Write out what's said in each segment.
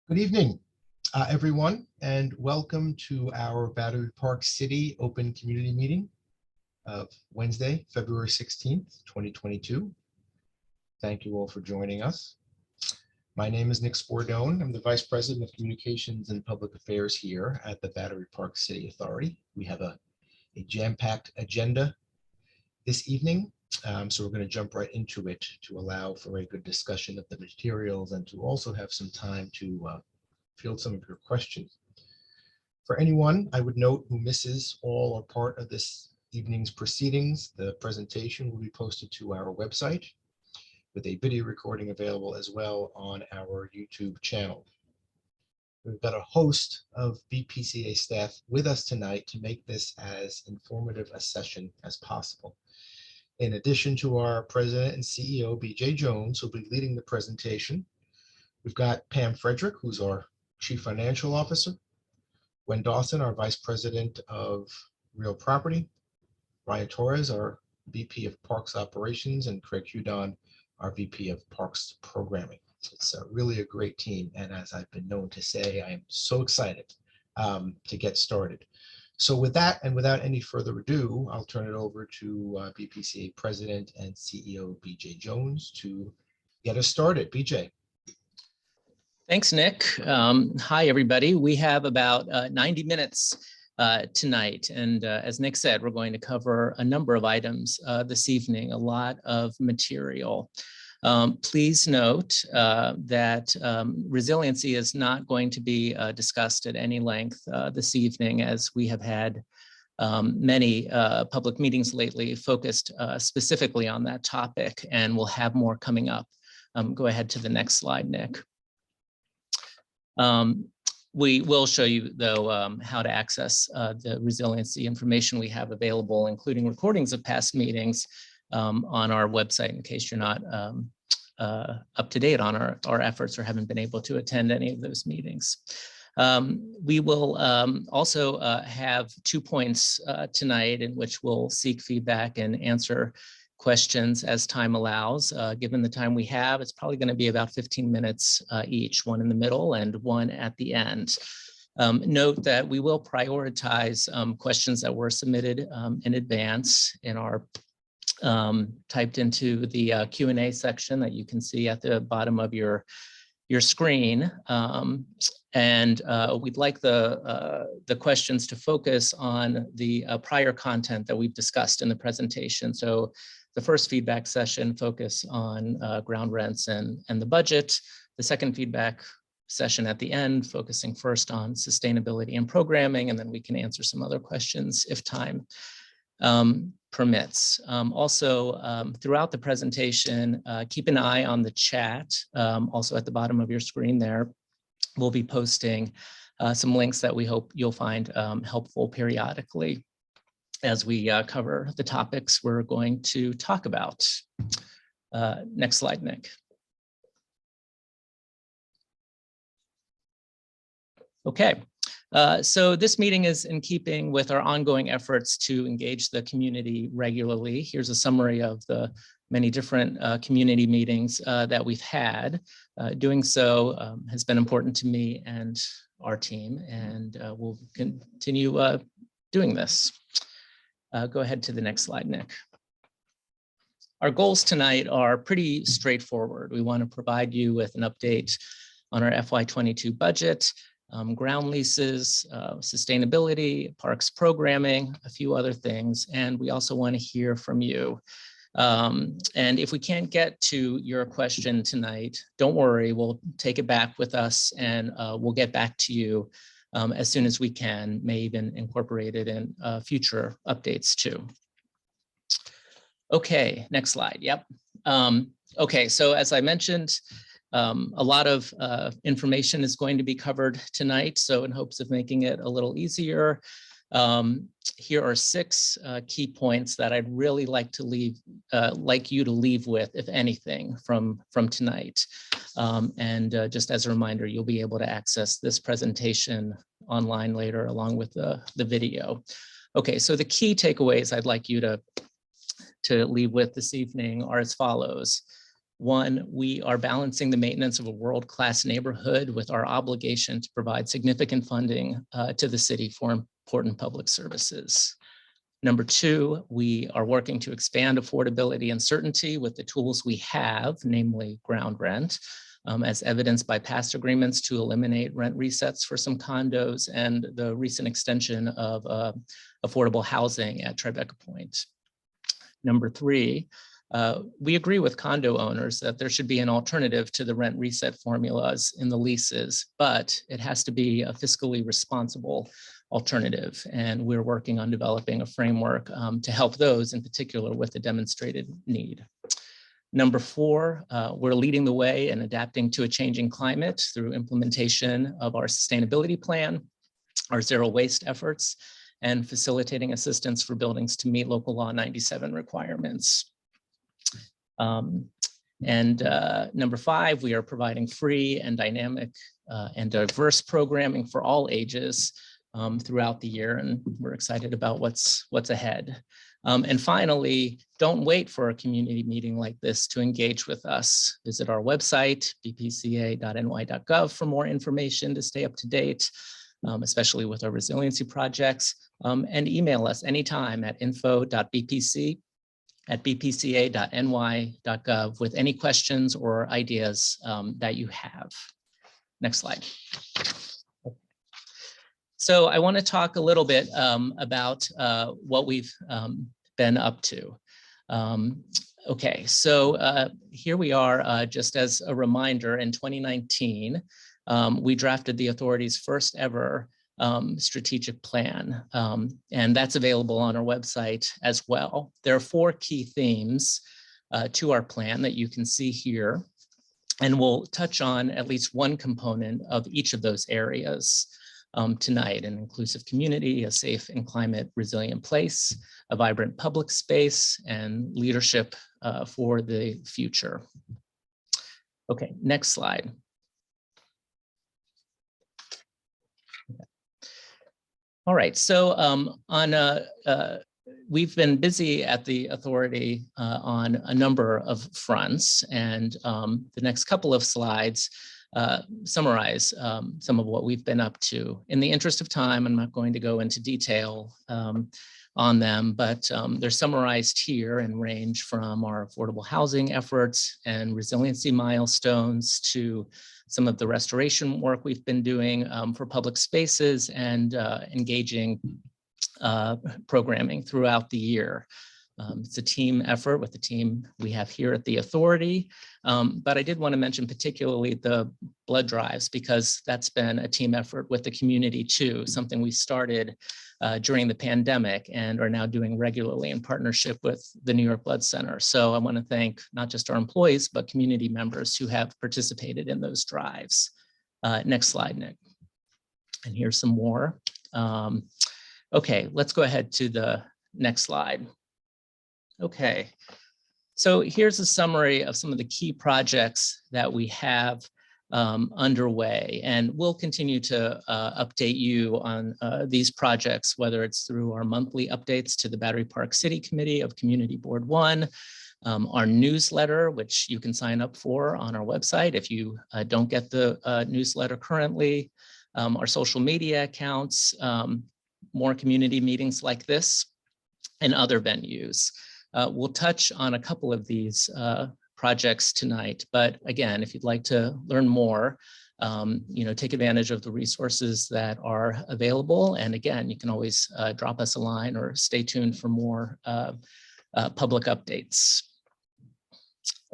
Good evening, everyone, and welcome to our Battery Park City Open Community Meeting of Wednesday, February 16th, 2022. Thank you all for joining us. My name is Nick Spordone. I'm the Vice President of Communications and Public Affairs here at the Battery Park City Authority. We have a jam-packed agenda this evening, so we're going to jump right into it to allow for a good discussion of the materials and to also have some time to field some of your questions. For anyone, I would note, who misses all or part of this evening's proceedings, the presentation will be posted to our website with a video recording available as well on our YouTube channel. We've got a host of BPCA staff with us tonight to make this as informative a session as possible. In addition to our President and CEO, BJ Jones, who'll be leading the presentation, we've got Pam Frederick, who's our Chief Financial Officer, Gwen Dawson, our Vice President of Real Property, Ryan Torres, our VP of Parks Operations, and Craig Hudon, our VP of Parks Programming. It's really a great team, and as I've been known to say, I am so excited to get started. So with that, and without any further ado, I'll turn it over to BPCA President and CEO BJ Jones to get us started. BJ. Thanks, Nick. Hi, everybody. We have about 90 minutes tonight. And as Nick said, we're going to cover a number of items this evening, a lot of material. Please note that resiliency is not going to be discussed at any length this evening, as we have had many public meetings lately focused specifically on that topic, and we'll have more coming up. Go ahead to the next slide, Nick. We will show you, though, how to access the resiliency information we have available, including recordings of past meetings on our website, in case you're not up to date on our efforts or haven't been able to attend any of those meetings. We will also have 2 points tonight in which we'll seek feedback and answer questions as time allows. Given the time we have, it's probably going to be about 15 minutes each, one in the middle and one at the end. Note that we will prioritize questions that were submitted in advance in our typed into the Q&A section that you can see at the bottom of your screen. And we'd like the questions to focus on the prior content that we've discussed in the presentation. So the first feedback session focus on ground rents and the budget. The second feedback session at the end, focusing first on sustainability and programming, and then we can answer some other questions if time permits. Also, throughout the presentation, keep an eye on the chat. Also at the bottom of your screen there, we'll be posting some links that we hope you'll find helpful periodically as we cover the topics we're going to talk about. Next slide, Nick. Okay, so this meeting is in keeping with our ongoing efforts to engage the community regularly. Here's a summary of the many different community meetings that we've had. Doing so has been important to me and our team, and we'll continue doing this. Go ahead to the next slide, Nick. Our goals tonight are pretty straightforward. We want to provide you with an update on our FY22 budget, ground leases, sustainability, parks programming, a few other things, and we also want to hear from you. And if we can't get to your question tonight, don't worry, we'll take it back with us and we'll get back to you as soon as we can, may even incorporate it in future updates too. Okay, next slide, yep. Okay, so as I mentioned, a lot of information is going to be covered tonight, so in hopes of making it a little easier, here are 6 key points that I'd really like you to leave with, if anything, from tonight. And just as a reminder, you'll be able to access this presentation online later, along with the video. Okay, so the key takeaways I'd like you to leave with this evening are as follows. One, we are balancing the maintenance of a world-class neighborhood with our obligation to provide significant funding to the city for important public services. Number two, we are working to expand affordability and certainty with the tools we have, namely ground rent, as evidenced by past agreements to eliminate rent resets for some condos and the recent extension of affordable housing at Tribeca Point. Number three, we agree with condo owners that there should be an alternative to the rent reset formulas in the leases, but it has to be a fiscally responsible alternative. And we're working on developing a framework to help those in particular with a demonstrated need. Number four, we're leading the way in adapting to a changing climate through implementation of our sustainability plan, our zero waste efforts, and facilitating assistance for buildings to meet local law 97 requirements. Number five, we are providing free and dynamic and diverse programming for all ages throughout the year, and we're excited about what's ahead. And finally, don't wait for a community meeting like this to engage with us. Visit our website, bpca.ny.gov, for more information to stay up to date, especially with our resiliency projects, and email us anytime at info.bpc@bpca.ny.gov with any questions or ideas that you have. Next slide. So I want to talk a little bit about what we've been up to. Okay, so here we are, just as a reminder, in 2019, we drafted the authority's first ever strategic plan, and that's available on our website as well. There are four key themes to our plan that you can see here, and we'll touch on at least one component of each of those areas tonight: an inclusive community, a safe and climate resilient place, a vibrant public space, and leadership for the future. Okay, next slide. All right, so we've been busy at the authority on a number of fronts, and the next couple of slides summarize some of what we've been up to. In the interest of time, I'm not going to go into detail on them, but they're summarized here and range from our affordable housing efforts and resiliency milestones to some of the restoration work we've been doing for public spaces and engaging programming throughout the year. It's a team effort with the team we have here at the authority, but I did want to mention particularly the blood drives, because that's been a team effort with the community too, something we started during the pandemic and are now doing regularly in partnership with the New York Blood Center. So I want to thank not just our employees, but community members who have participated in those drives. Next slide, Nick. And here's some more. Okay, let's go ahead to the next slide. Okay, so here's a summary of some of the key projects that we have underway, and we'll continue to update you on these projects, whether it's through our monthly updates to the Battery Park City Committee of Community Board 1, our newsletter, which you can sign up for on our website if you don't get the newsletter currently, our social media accounts, more community meetings like this, and other venues. We'll touch on a couple of these projects tonight, but again, if you'd like to learn more, take advantage of the resources that are available. And again, you can always drop us a line or stay tuned for more public updates.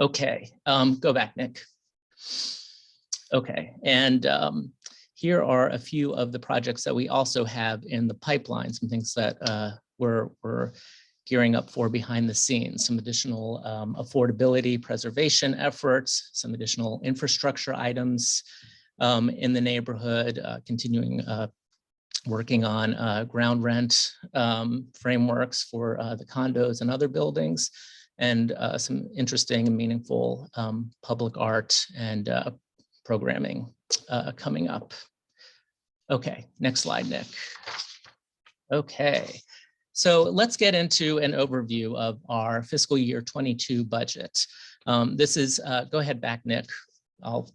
Okay, go back, Nick. Okay, and here are a few of the projects that we also have in the pipeline, some things that we're gearing up for behind the scenes, some additional affordability preservation efforts, some additional infrastructure items in the neighborhood, continuing working on ground rent frameworks for the condos and other buildings, and some interesting and meaningful public art and programming coming up. Okay, next slide, Nick. Okay. So let's get into an overview of our fiscal year 22 budget. This is, go ahead back, Nick. I'll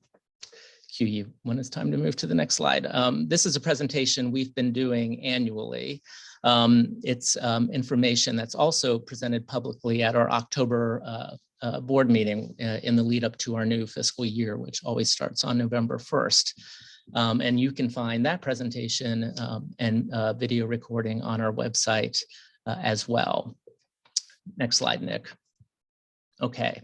cue you when it's time to move to the next slide. This is a presentation we've been doing annually. It's information that's also presented publicly at our October board meeting in the lead up to our new fiscal year, which always starts on November 1st. And you can find that presentation and video recording on our website as well. Next slide, Nick. Okay.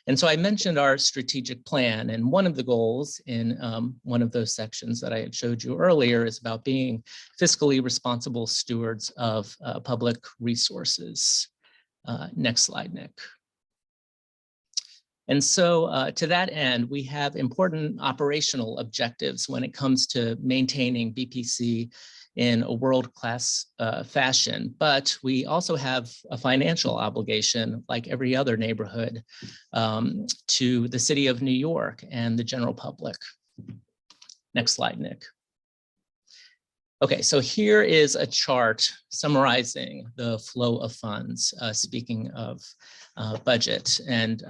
And so I mentioned our strategic plan, and one of the goals in one of those sections that I had showed you earlier is about being fiscally responsible stewards of public resources. Next slide, Nick. And so to that end, we have important operational objectives when it comes to maintaining BPC in a world-class fashion, but we also have a financial obligation, like every other neighborhood, to the city of New York and the general public. Next slide, Nick. Okay, so here is a chart summarizing the flow of funds, speaking of budget. And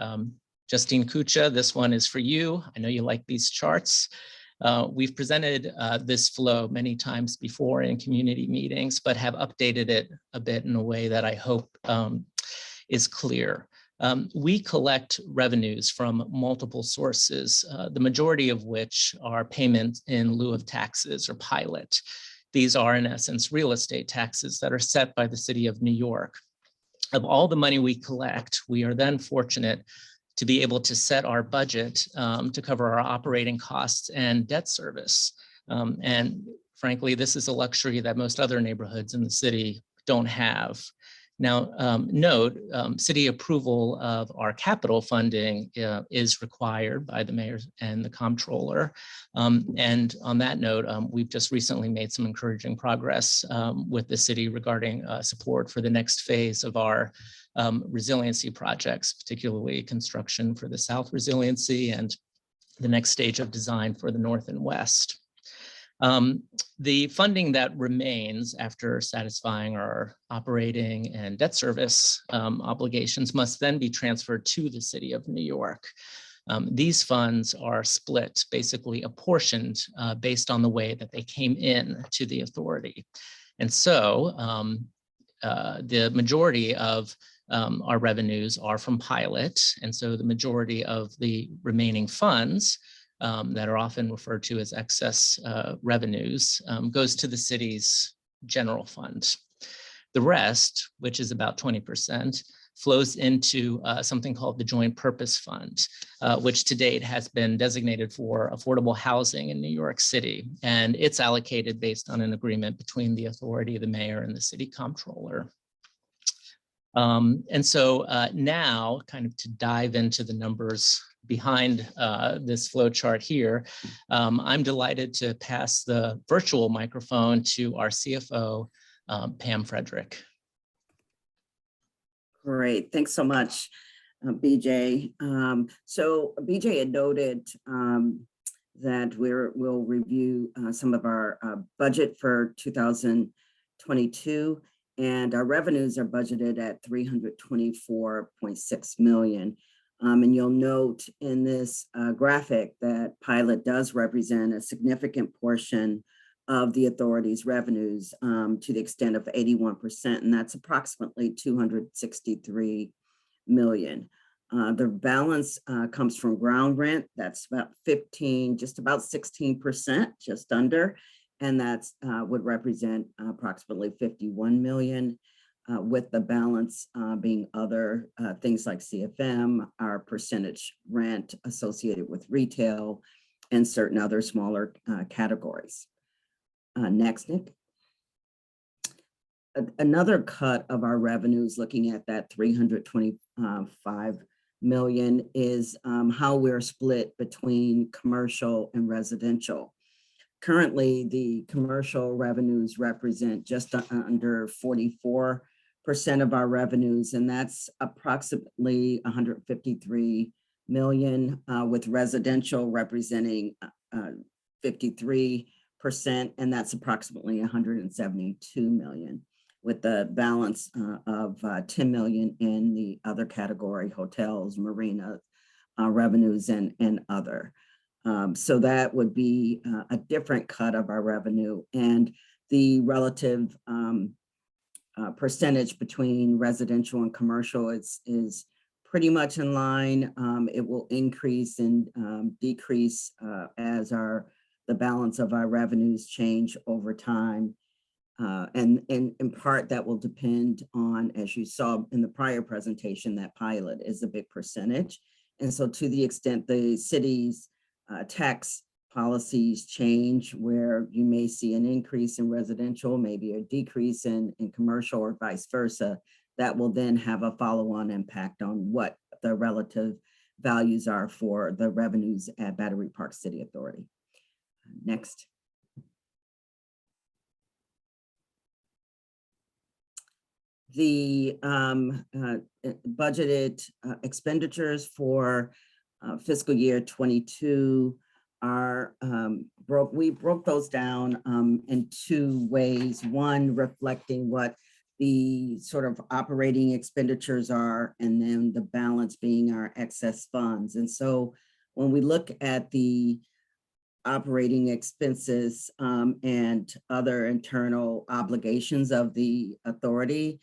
Justine Kucha, this one is for you. I know you like these charts. We've presented this flow many times before in community meetings, but have updated it a bit in a way that I hope is clear. We collect revenues from multiple sources, the majority of which are payments in lieu of taxes or pilot. These are, in essence, real estate taxes that are set by the city of New York. Of all the money we collect, we are then fortunate to be able to set our budget to cover our operating costs and debt service. And frankly, this is a luxury that most other neighborhoods in the city don't have. Now, note, city approval of our capital funding is required by the mayor and the comptroller. And on that note, we've just recently made some encouraging progress with the city regarding support for the next phase of our resiliency projects, particularly construction for the South Resiliency and the next stage of design for the North and West. The funding that remains after satisfying our operating and debt service obligations must then be transferred to the city of New York. These funds are split, basically apportioned based on the way that they came in to the authority. And so the majority of our revenues are from pilot. And so the majority of the remaining funds that are often referred to as excess revenues goes to the city's general fund. The rest, which is about 20%, flows into something called the Joint Purpose Fund, which to date has been designated for affordable housing in New York City. And it's allocated based on an agreement between the authority, the mayor, and the city comptroller. And so now, kind of to dive into the numbers behind this flow chart here, I'm delighted to pass the virtual microphone to our CFO, Pam Frederick. Great, thanks so much, BJ. So BJ had noted that we'll review some of our budget for 2022, and our revenues are budgeted at $324.6 million. And you'll note in this graphic that pilot does represent a significant portion of the authority's revenues to the extent of 81%, and that's approximately $263 million. The balance comes from ground rent. That's about 15, just about 16%, just under, and that's would represent approximately $51 million. With the balance being other things like CFM, our percentage rent associated with retail, and certain other smaller categories. Next, Nick. Another cut of our revenues, looking at that $325 million, is how we're split between commercial and residential. Currently, the commercial revenues represent just under 44% of our revenues, and that's approximately $153 million, with residential representing 53%, and that's approximately $172 million, with the balance of $10 million in the other category, hotels, marinas, revenues and other. So that would be a different cut of our revenue, and the relative percentage between residential and commercial is pretty much in line. It will increase and decrease as the balance of our revenues change over time. And in part that will depend on, as you saw in the prior presentation, that pilot is a big percentage. And so to the extent the city's tax policies change, where you may see an increase in residential, maybe a decrease in commercial, or vice versa, that will then have a follow-on impact on what the relative values are for the revenues at Battery Park City Authority. Next. The budgeted expenditures for fiscal year 22 are we broke those down in two ways. One, reflecting what the sort of operating expenditures are, and then the balance being our excess funds. And so when we look at the operating expenses and other internal obligations of the authority,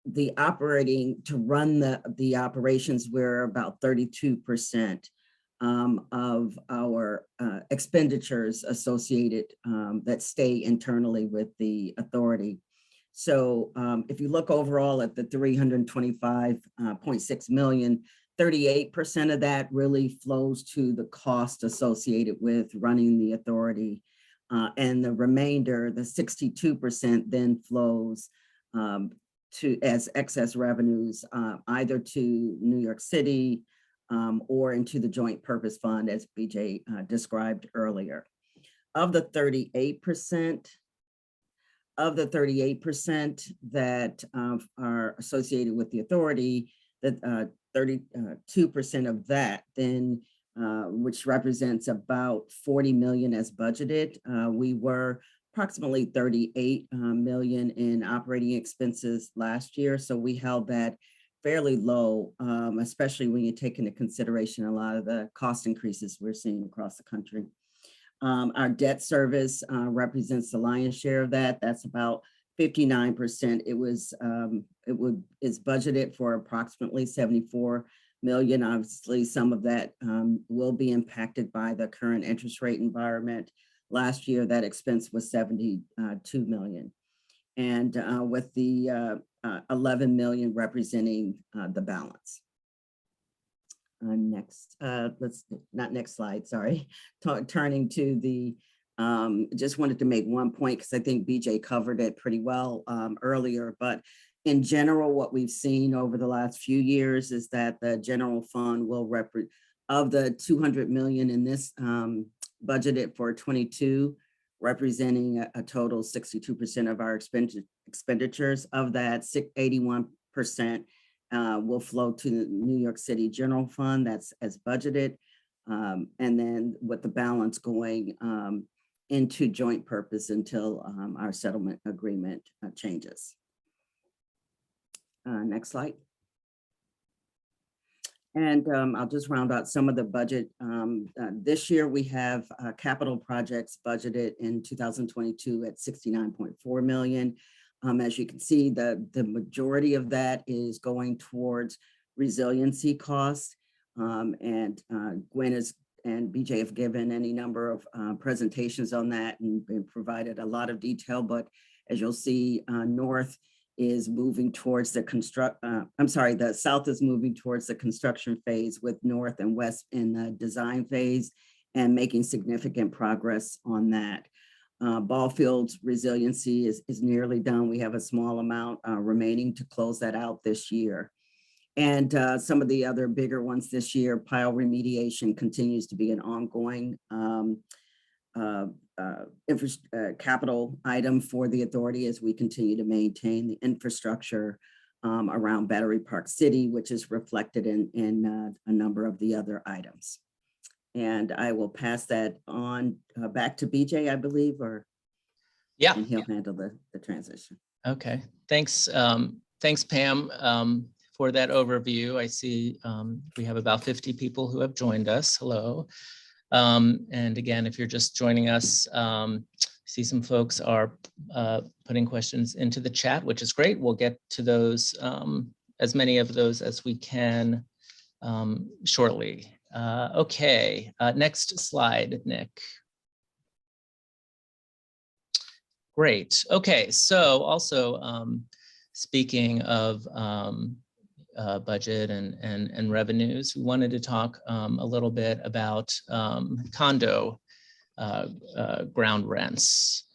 the operating to run the operations, we're about 32% of our expenditures associated that stay internally with the authority. So if you look overall at the 325.6 million, 38% of that really flows to the cost associated with running the authority. And the remainder, the 62%, then flows as excess revenues, either to New York City or into the Joint Purpose Fund, as BJ described earlier. Of the 38%, that are associated with the authority, that 32% of that then, which represents about 40 million as budgeted. We were approximately 38 million in operating expenses last year. So we held that fairly low, especially when you take into consideration a lot of the cost increases we're seeing across the country. Our debt service represents the lion's share of that. That's about 59%. It's budgeted for approximately 74 million. Obviously, some of that will be impacted by the current interest rate environment. Last year, that expense was 72 million. And with the 11 million representing the balance. Next, not next slide, sorry. Turning to the, just wanted to make one point because I think BJ covered it pretty well earlier, but in general, what we've seen over the last few years is that the general fund will represent, of the 200 million in this budgeted for 22, representing a total 62% of our expenditures. Of that, 81% will flow to the New York City General Fund, that's as budgeted. And then with the balance going into joint purpose until our settlement agreement changes. Next slide. And I'll just round out some of the budget. This year we have capital projects budgeted in 2022 at 69.4 million. As you can see, the majority of that is going towards resiliency costs. And Gwen and BJ have given any number of presentations on that and provided a lot of detail, but as you'll see, North is moving towards the the South is moving towards the construction phase, with North and West in the design phase and making significant progress on that. Ballfield's resiliency is nearly done. We have a small amount remaining to close that out this year. And some of the other bigger ones this year, pile remediation continues to be an ongoing capital item for the authority as we continue to maintain the infrastructure around Battery Park City, which is reflected in a number of the other items. And I will pass that on back to BJ, I believe, or yeah, and he'll handle the transition. Okay, thanks. Thanks, Pam. for that overview. I see we have about 50 people who have joined us. Hello. And again, if you're just joining us, see some folks are putting questions into the chat, which is great. We'll get to those, as many of those as we can shortly. Okay, next slide, Nick. Great. Okay, so also speaking of budget and revenues, we wanted to talk a little bit about condo ground rents,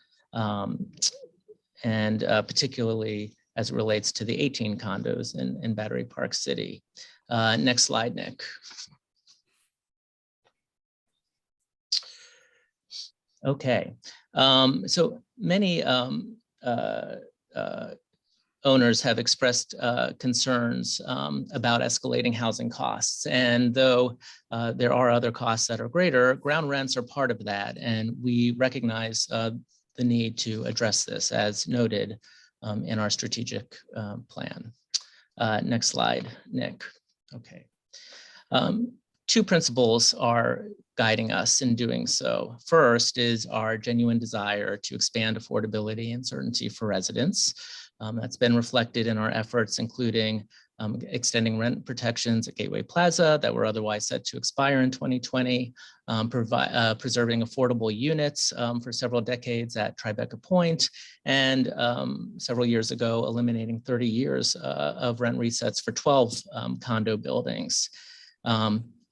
and particularly as it relates to the 18 condos in Battery Park City. Next slide, Nick. Okay, so many owners have expressed concerns about escalating housing costs. And though there are other costs that are greater, ground rents are part of that. And we recognize the need to address this as noted in our strategic plan. Next slide, Nick. Okay. Two principles are guiding us in doing so. First is our genuine desire to expand affordability and certainty for residents. That's been reflected in our efforts, including extending rent protections at Gateway Plaza that were otherwise set to expire in 2020, preserving affordable units for several decades at Tribeca Point, and several years ago, eliminating 30 years of rent resets for 12 condo buildings.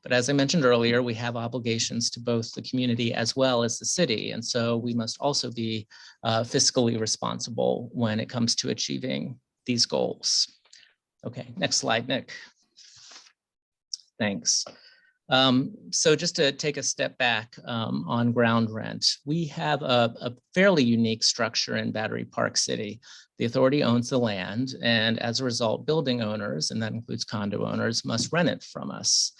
But as I mentioned earlier, we have obligations to both the community as well as the city. And so we must also be fiscally responsible when it comes to achieving these goals. Okay, next slide, Nick. Thanks. So just to take a step back on ground rent, we have a fairly unique structure in Battery Park City. The authority owns the land, and as a result, building owners, and that includes condo owners, must rent it from us.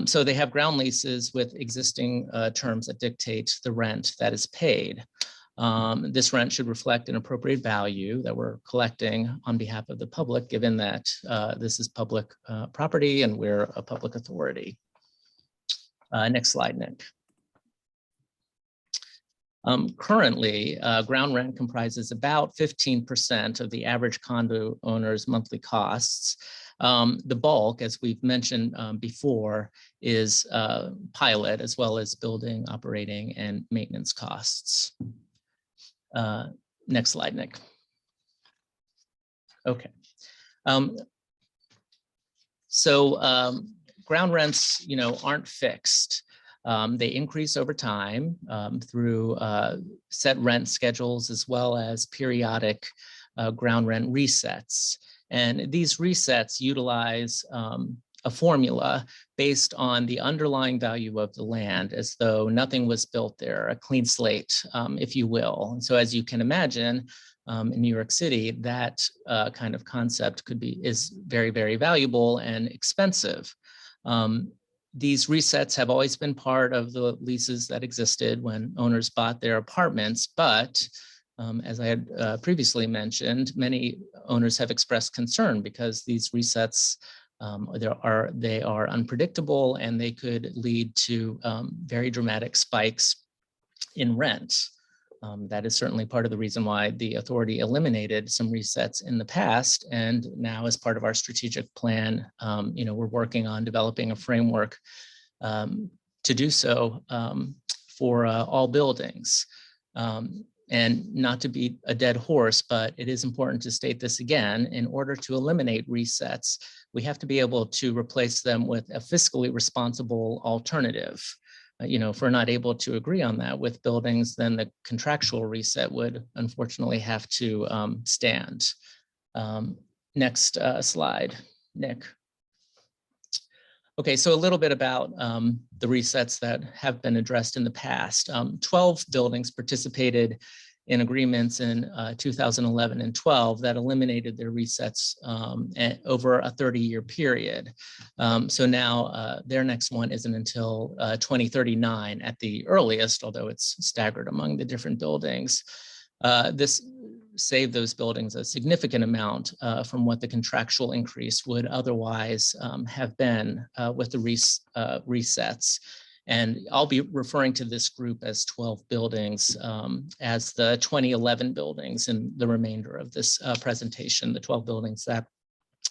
So they have ground leases with existing terms that dictate the rent that is paid. This rent should reflect an appropriate value that we're collecting on behalf of the public, given that this is public property and we're a public authority. Next slide, Nick. Currently, ground rent comprises about 15% of the average condo owner's monthly costs. The bulk, as we've mentioned before, is pilot, as well as building, operating, and maintenance costs. Next slide, Nick. Okay. So ground rents, aren't fixed. They increase over time through set rent schedules, as well as periodic ground rent resets. And these resets utilize a formula based on the underlying value of the land, as though nothing was built there, a clean slate, if you will. And so as you can imagine, in New York City, that kind of concept is very, very valuable and expensive. These resets have always been part of the leases that existed when owners bought their apartments, but as I had previously mentioned, many owners have expressed concern because these resets, they are unpredictable and they could lead to very dramatic spikes in rent. That is certainly part of the reason why the authority eliminated some resets in the past. And now, as part of our strategic plan, we're working on developing a framework to do so for all buildings. And not to beat a dead horse, but it is important to state this again, in order to eliminate resets, we have to be able to replace them with a fiscally responsible alternative. If we're not able to agree on that with buildings, then the contractual reset would unfortunately have to stand. Next slide, Nick. Okay, so a little bit about the resets that have been addressed in the past. 12 buildings participated in agreements in 2011 and 12 that eliminated their resets over a 30-year period. So now their next one isn't until 2039 at the earliest, although it's staggered among the different buildings. This save those buildings a significant amount from what the contractual increase would otherwise have been with the resets. And I'll be referring to this group as 12 buildings as the 2011 buildings in the remainder of this presentation, the 12 buildings that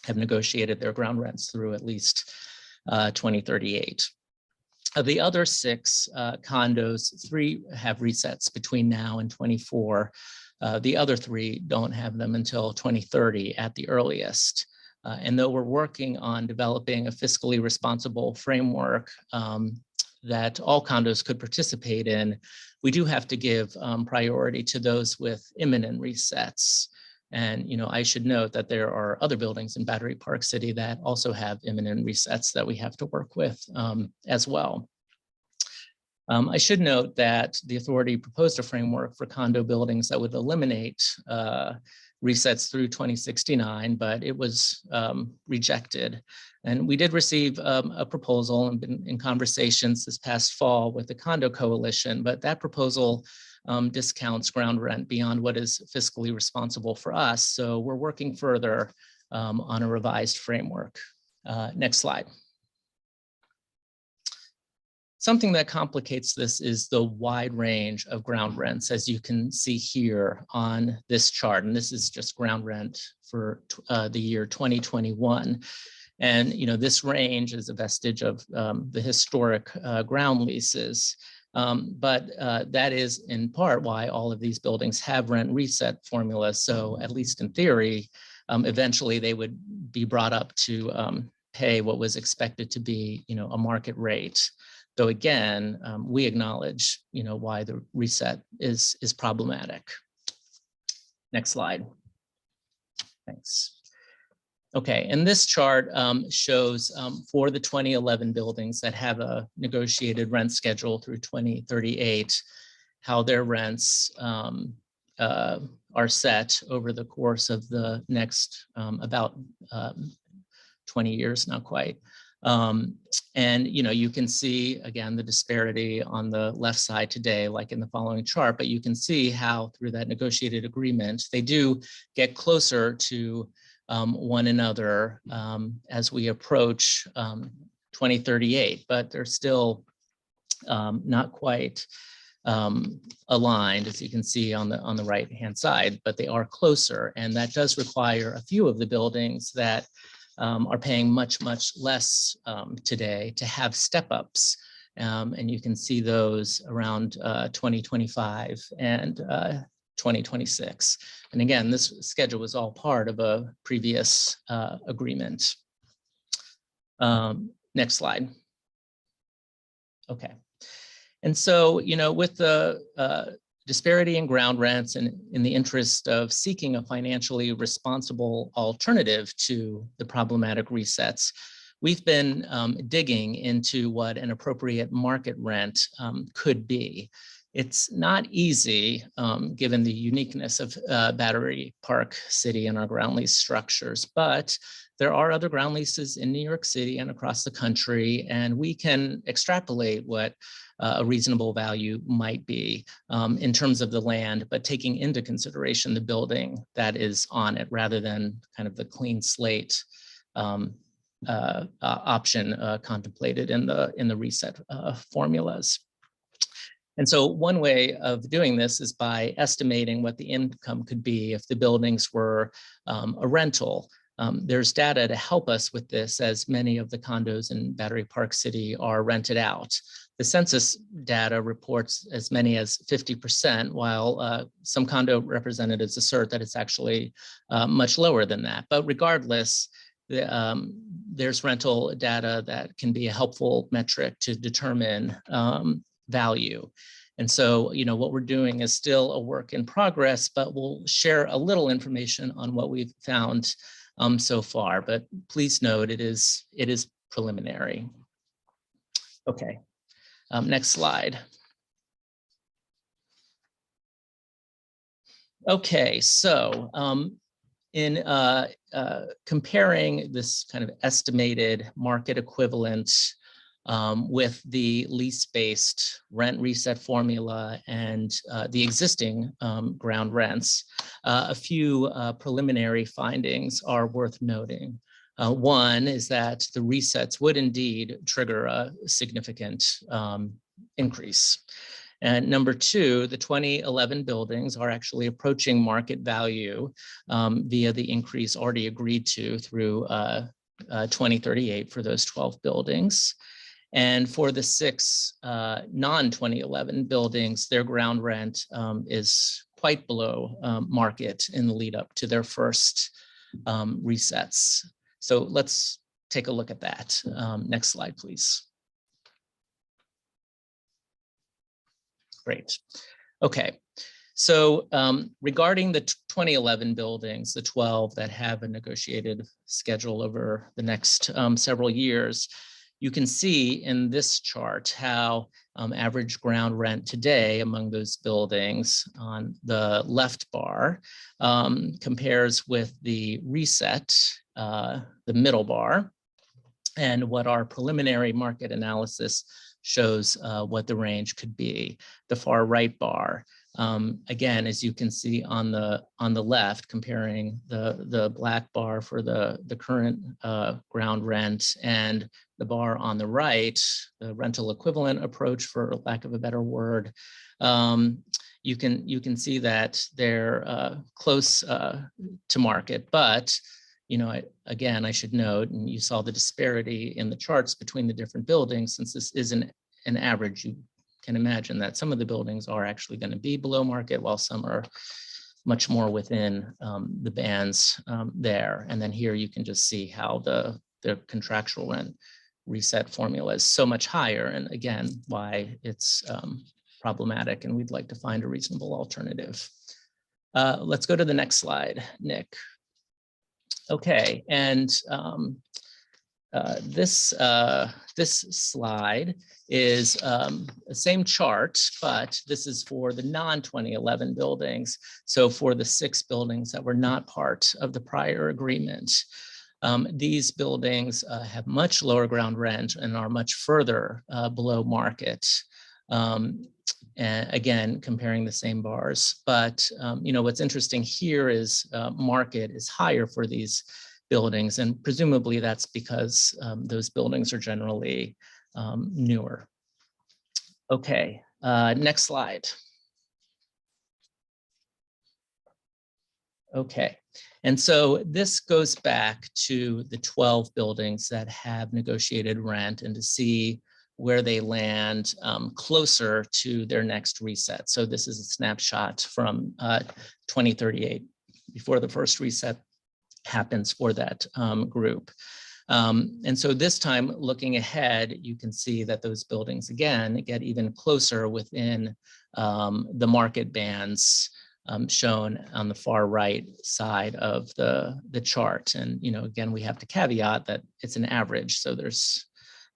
have negotiated their ground rents through at least 2038. Of the other 6 condos, 3 have resets between now and 24. The other 3 don't have them until 2030 at the earliest. And though we're working on developing a fiscally responsible framework that all condos could participate in, we do have to give priority to those with imminent resets. And I should note that there are other buildings in Battery Park City that also have imminent resets that we have to work with as well. I should note that the authority proposed a framework for condo buildings that would eliminate resets through 2069, but it was rejected. And we did receive a proposal and been in conversations this past fall with the Condo Coalition, but that proposal discounts ground rent beyond what is fiscally responsible for us. So we're working further on a revised framework. Next slide. Something that complicates this is the wide range of ground rents, as you can see here on this chart. And this is just ground rent for the year 2021. And this range is a vestige of the historic ground leases. But that is in part why all of these buildings have rent reset formulas. So at least in theory, eventually they would be brought up to pay what was expected to be a market rate. Though again, we acknowledge, why the reset is problematic. Next slide. Thanks. Okay, and this chart shows for the 2011 buildings that have a negotiated rent schedule through 2038, how their rents are set over the course of the next about 20 years, not quite. And you can see again the disparity on the left side today, like in the following chart, but you can see how through that negotiated agreement, they do get closer to one another as we approach 2038, but they're still not quite aligned, as you can see on the right-hand side, but they are closer. And that does require a few of the buildings that are paying much less today to have step-ups. And you can see those around 2025 and 2026. And again, this schedule was all part of a previous agreement. Next slide. Okay. And so, with the disparity in ground rents and in the interest of seeking a financially responsible alternative to the problematic resets, we've been digging into what an appropriate market rent could be. It's not easy, given the uniqueness of Battery Park City and our ground lease structures, but there are other ground leases in New York City and across the country, and we can extrapolate what a reasonable value might be in terms of the land, but taking into consideration the building that is on it rather than kind of the clean slate option contemplated in the reset formulas. And so one way of doing this is by estimating what the income could be if the buildings were a rental. There's data to help us with this, as many of the condos in Battery Park City are rented out. The census data reports as many as 50%, while some condo representatives assert that it's actually much lower than that. But regardless, there's rental data that can be a helpful metric to determine value. And so, what we're doing is still a work in progress, but we'll share a little information on what we've found so far. But please note, it is preliminary. Okay. Next slide. Okay, so in comparing this kind of estimated market equivalent with the lease-based rent reset formula and the existing ground rents. A few preliminary findings are worth noting. One is that the resets would indeed trigger a significant increase. And number two, the 2011 buildings are actually approaching market value via the increase already agreed to through 2038 for those 12 buildings. And for the 6 non-2011 buildings, their ground rent is quite below market in the lead up to their first resets. So let's take a look at that. Next slide, please. Great. Okay. So regarding the 2011 buildings, the 12 that have a negotiated schedule over the next several years, you can see in this chart how average ground rent today among those buildings on the left bar compares with the reset, the middle bar, and what our preliminary market analysis shows what the range could be, the far right bar. Again, as you can see on the left, comparing the black bar for the current ground rent and the bar on the right, the rental equivalent approach, for lack of a better word, you can see that they're close to market. But again, I should note, and you saw the disparity in the charts between the different buildings. Since this isn't an average, you can imagine that some of the buildings are actually going to be below market, while some are much more within the bands there. And then here you can just see how the contractual rent reset formula is so much higher, and again, why it's problematic, and we'd like to find a reasonable alternative. Let's go to the next slide, Nick. Okay, and this slide is the same chart, but this is for the non-2011 buildings. So for the 6 buildings that were not part of the prior agreement, these buildings have much lower ground rent and are much further below market. And again, comparing the same bars. But what's interesting here is market is higher for these buildings, and presumably that's because those buildings are generally newer. Okay, next slide. Okay, and so this goes back to the 12 buildings that have negotiated rent, and to see where they land closer to their next reset. So this is a snapshot from 2038, before the first reset happens for that group. And so this time, looking ahead, you can see that those buildings, again, get even closer within the market bands shown on the far right side of the chart. And, again, we have to caveat that it's an average, so there's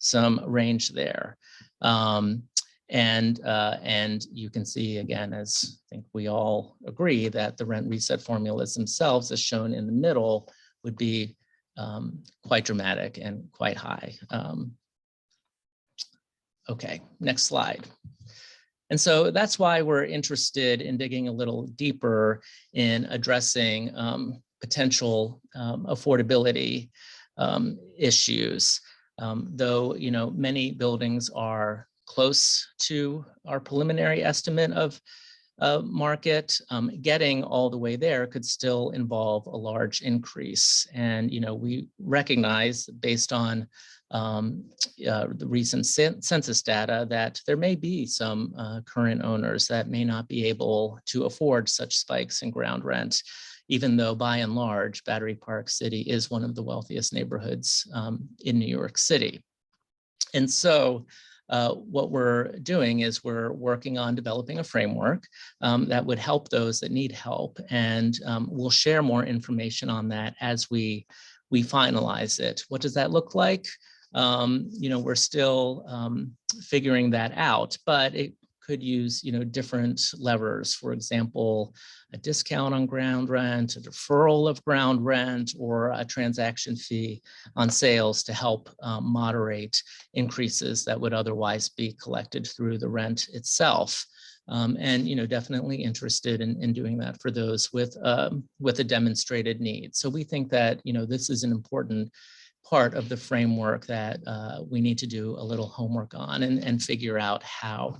some range there. And you can see, again, as I think we all agree, that the rent reset formulas themselves, as shown in the middle, would be quite dramatic and quite high. Okay, next slide. And so that's why we're interested in digging a little deeper in addressing potential affordability issues. Though, many buildings are close to our preliminary estimate of market, getting all the way there could still involve a large increase. And, we recognize, based on the recent census data, that there may be some current owners that may not be able to afford such spikes in ground rent, even though by and large, Battery Park City is one of the wealthiest neighborhoods in New York City. And so what we're doing is we're working on developing a framework that would help those that need help. And we'll share more information on that as we finalize it. What does that look like? We're still figuring that out, but it could use, different levers. For example, a discount on ground rent, a deferral of ground rent, or a transaction fee on sales to help moderate increases that would otherwise be collected through the rent itself. And definitely interested in doing that for those with a demonstrated need. So we think that this is an important part of the framework that we need to do a little homework on and figure out how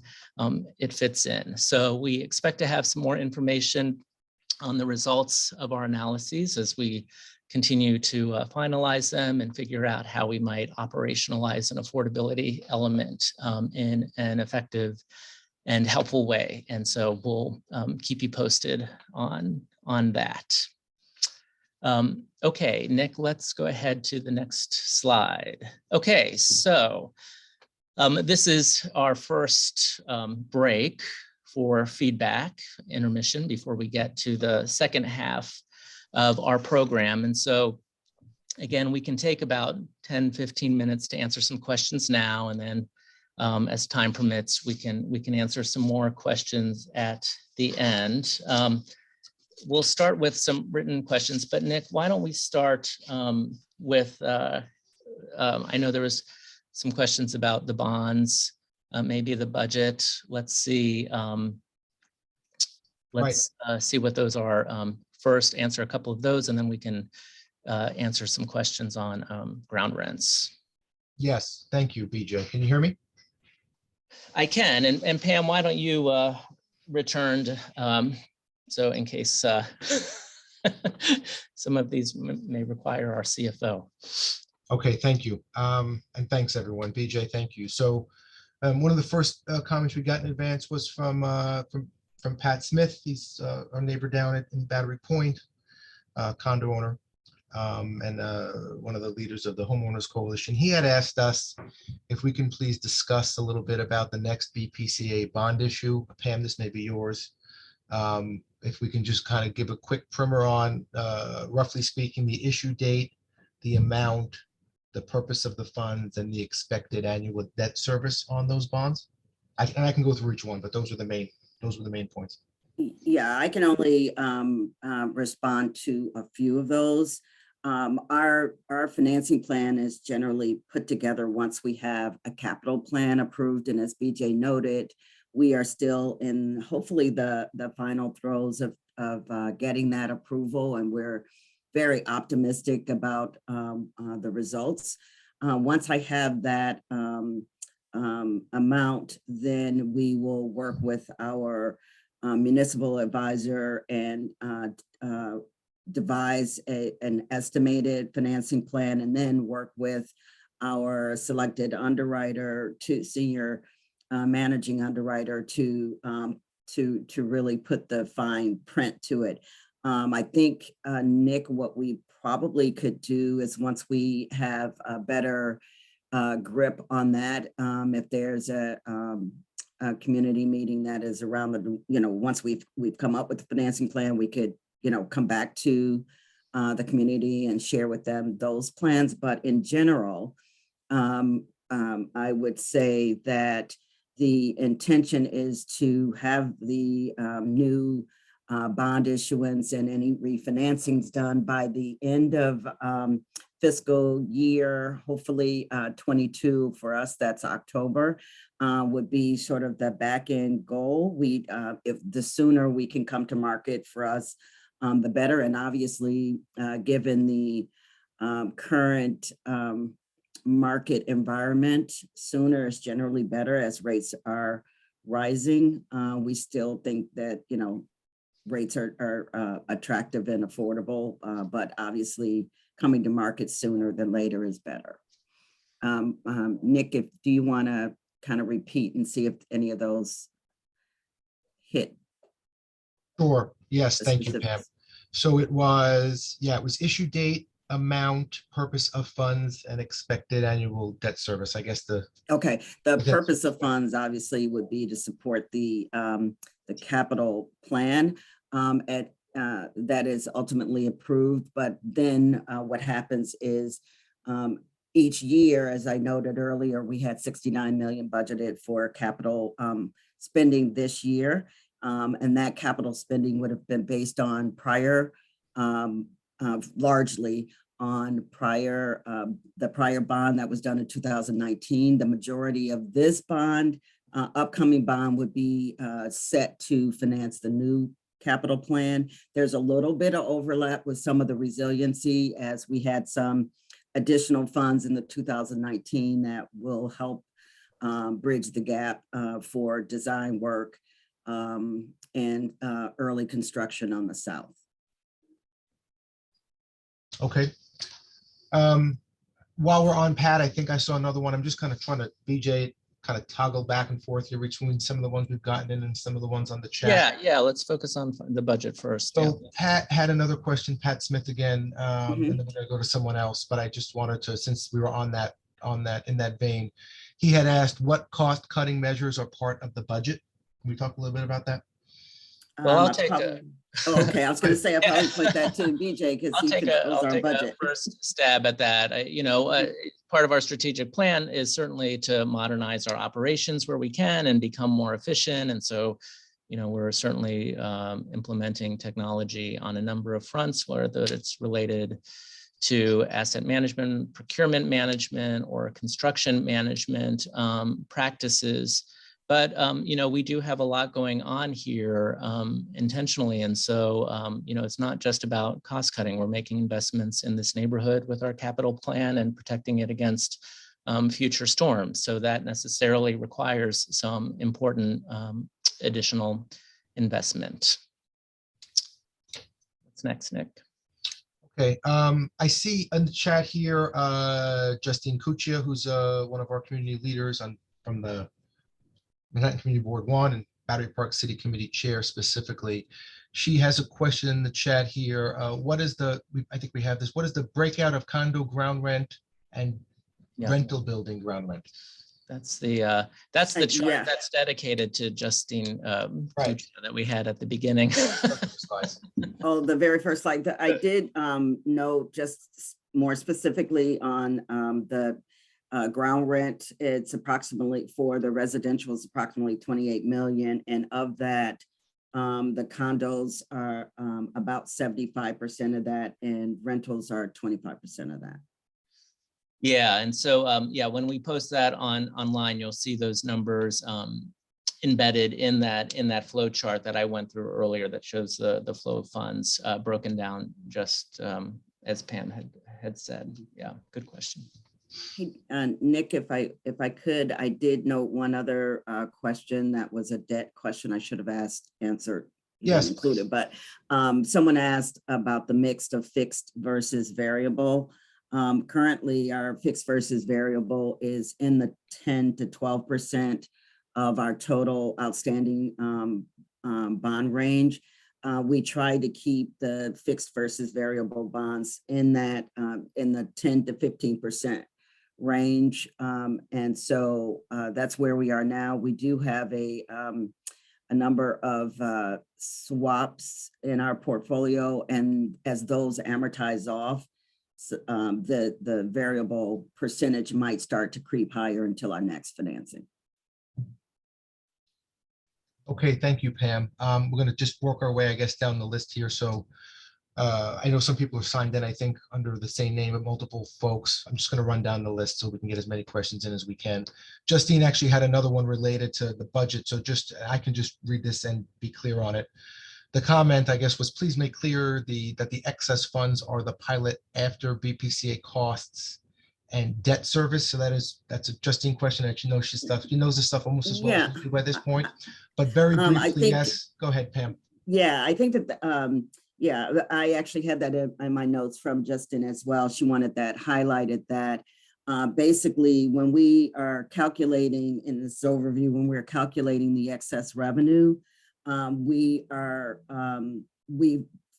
it fits in. So we expect to have some more information on the results of our analyses as we continue to finalize them and figure out how we might operationalize an affordability element in an effective and helpful way. And so we'll keep you posted on that. Okay, Nick, let's go ahead to the next slide. Okay, so this is our first break for feedback, intermission, before we get to the second half of our program. And so again, we can take about 10, 15 minutes to answer some questions now, and then as time permits, we can answer some more questions at the end. We'll start with some written questions, but Nick, why don't we start with, I know there was some questions about the bonds, maybe the budget. Let's see. Let's see what those are. First, answer a couple of those, and then we can answer some questions on ground rents. Yes, thank you, BJ. Can you hear me? I can, and Pam, why don't you return? So in case some of these may require our CFO. Okay, thank you. And thanks everyone. BJ, thank you. So one of the first comments we got in advance was from Pat Smith. He's our neighbor down in Battery Point, condo owner, and one of the leaders of the Homeowners Coalition. He had asked us if we can please discuss a little bit about the next BPCA bond issue. Pam, this may be yours. If we can just kind of give a quick primer on, roughly speaking, the issue date, the amount, the purpose of the funds, and the expected annual debt service on those bonds. And I can go through each one, but those were the main points. Yeah, I can only respond to a few of those. Our financing plan is generally put together once we have a capital plan approved, and as BJ noted, we are still in hopefully the final throes of getting that approval, and we're very optimistic about the results. Once I have that amount, then we will work with our municipal advisor and devise an estimated financing plan, and then work with our selected underwriter to senior managing underwriter to really put the fine print to it. I think, Nick, what we probably could do is once we have a better grip on that, if there's a community meeting that is around the, once we've come up with the financing plan, we could, come back to the community and share with them those plans. But in general, I would say that the intention is to have the new bond issuance and any refinancings done by the end of fiscal year, hopefully 22. For us, that's October, would be sort of the back end goal. If the sooner we can come to market for us, the better. And obviously, given the current market environment, sooner is generally better as rates are rising. We still think that, rates are attractive and affordable, but obviously coming to market sooner than later is better. Nick, do you want to kind of repeat and see if any of those hit? Sure. Yes. Thank you, Pam. So it was issue date, amount, purpose of funds, and expected annual debt service. I guess the purpose of funds obviously would be to support the capital plan that is ultimately approved. But then what happens is each year, as I noted earlier, we had 69 million budgeted for capital spending this year. And that capital spending would have been based on prior, largely on the prior bond that was done in 2019. The majority of this bond, upcoming bond, would be set to finance the new capital plan. There's a little bit of overlap with some of the resiliency, as we had some additional funds in the 2019 that will help bridge the gap for design work and early construction on the south. Okay. While we're on Pat, I think I saw another one. I'm just kind of trying to, BJ, kind of toggle back and forth here between some of the ones we've gotten in and some of the ones on the chat. Yeah, let's focus on the budget first. So Pat had another question, Pat Smith again, and then we're going to go to someone else. But I just wanted to, since we were on that in that vein, he had asked what cost cutting measures are part of the budget. Can we talk a little bit about that? Well, I'll take okay, I was going to say I'll probably put that to BJ because he controls our budget. A first stab at that. Part of our strategic plan is certainly to modernize our operations where we can and become more efficient. And so, we're certainly implementing technology on a number of fronts, whether it's related to asset management, procurement management, or construction management practices. But, we do have a lot going on here intentionally. And so, it's not just about cost cutting. We're making investments in this neighborhood with our capital plan and protecting it against future storms. So that necessarily requires some important additional investment. What's next, Nick? Okay, I see in the chat here, Justine Cuccia, who's one of our community leaders from the Manhattan Community Board 1 and Battery Park City Committee Chair specifically. She has a question in the chat here. What is I think we have this, what is the breakout of condo ground rent and rental building ground rent? That's the chart that's dedicated to Justine right, that we had at the beginning. Oh, the very first slide. I did note just more specifically on the ground rent. It's approximately, for the residential, is approximately 28 million. And of that, the condos are about 75% of that, and rentals are 25% of that. Yeah, and so when we post that online, you'll see those numbers embedded in that flow chart that I went through earlier that shows the flow of funds broken down just as Pam had said. Yeah, good question. Hey, Nick, if I could, I did note one other question that was a debt question I should have answered. Yes, included, but someone asked about the mix of fixed versus variable. Currently, our fixed versus variable is in the 10 to 12% of our total outstanding bond range. We try to keep the fixed versus variable bonds in that in the 10 to 15% range, and so that's where we are now. We do have a number of swaps in our portfolio, and as those amortize off, the variable percentage might start to creep higher until our next financing. Okay, thank you, Pam. We're going to just work our way, I guess, down the list here. So I know some people have signed in, I think, under the same name of multiple folks. I'm just going to run down the list so we can get as many questions in as we can. Justine actually had another one related to the budget. So I can just read this and be clear on it. The comment, I guess, was please make clear that the excess funds are the pilot after BPCA costs and debt service. So that's a Justine question that she knows she knows this stuff almost as well as we do by this point. But very briefly, yes. Go ahead, Pam. Yeah, I think that I actually had that in my notes from Justin as well. She wanted that highlighted, that basically when we are calculating in this overview, when we're calculating the excess revenue, we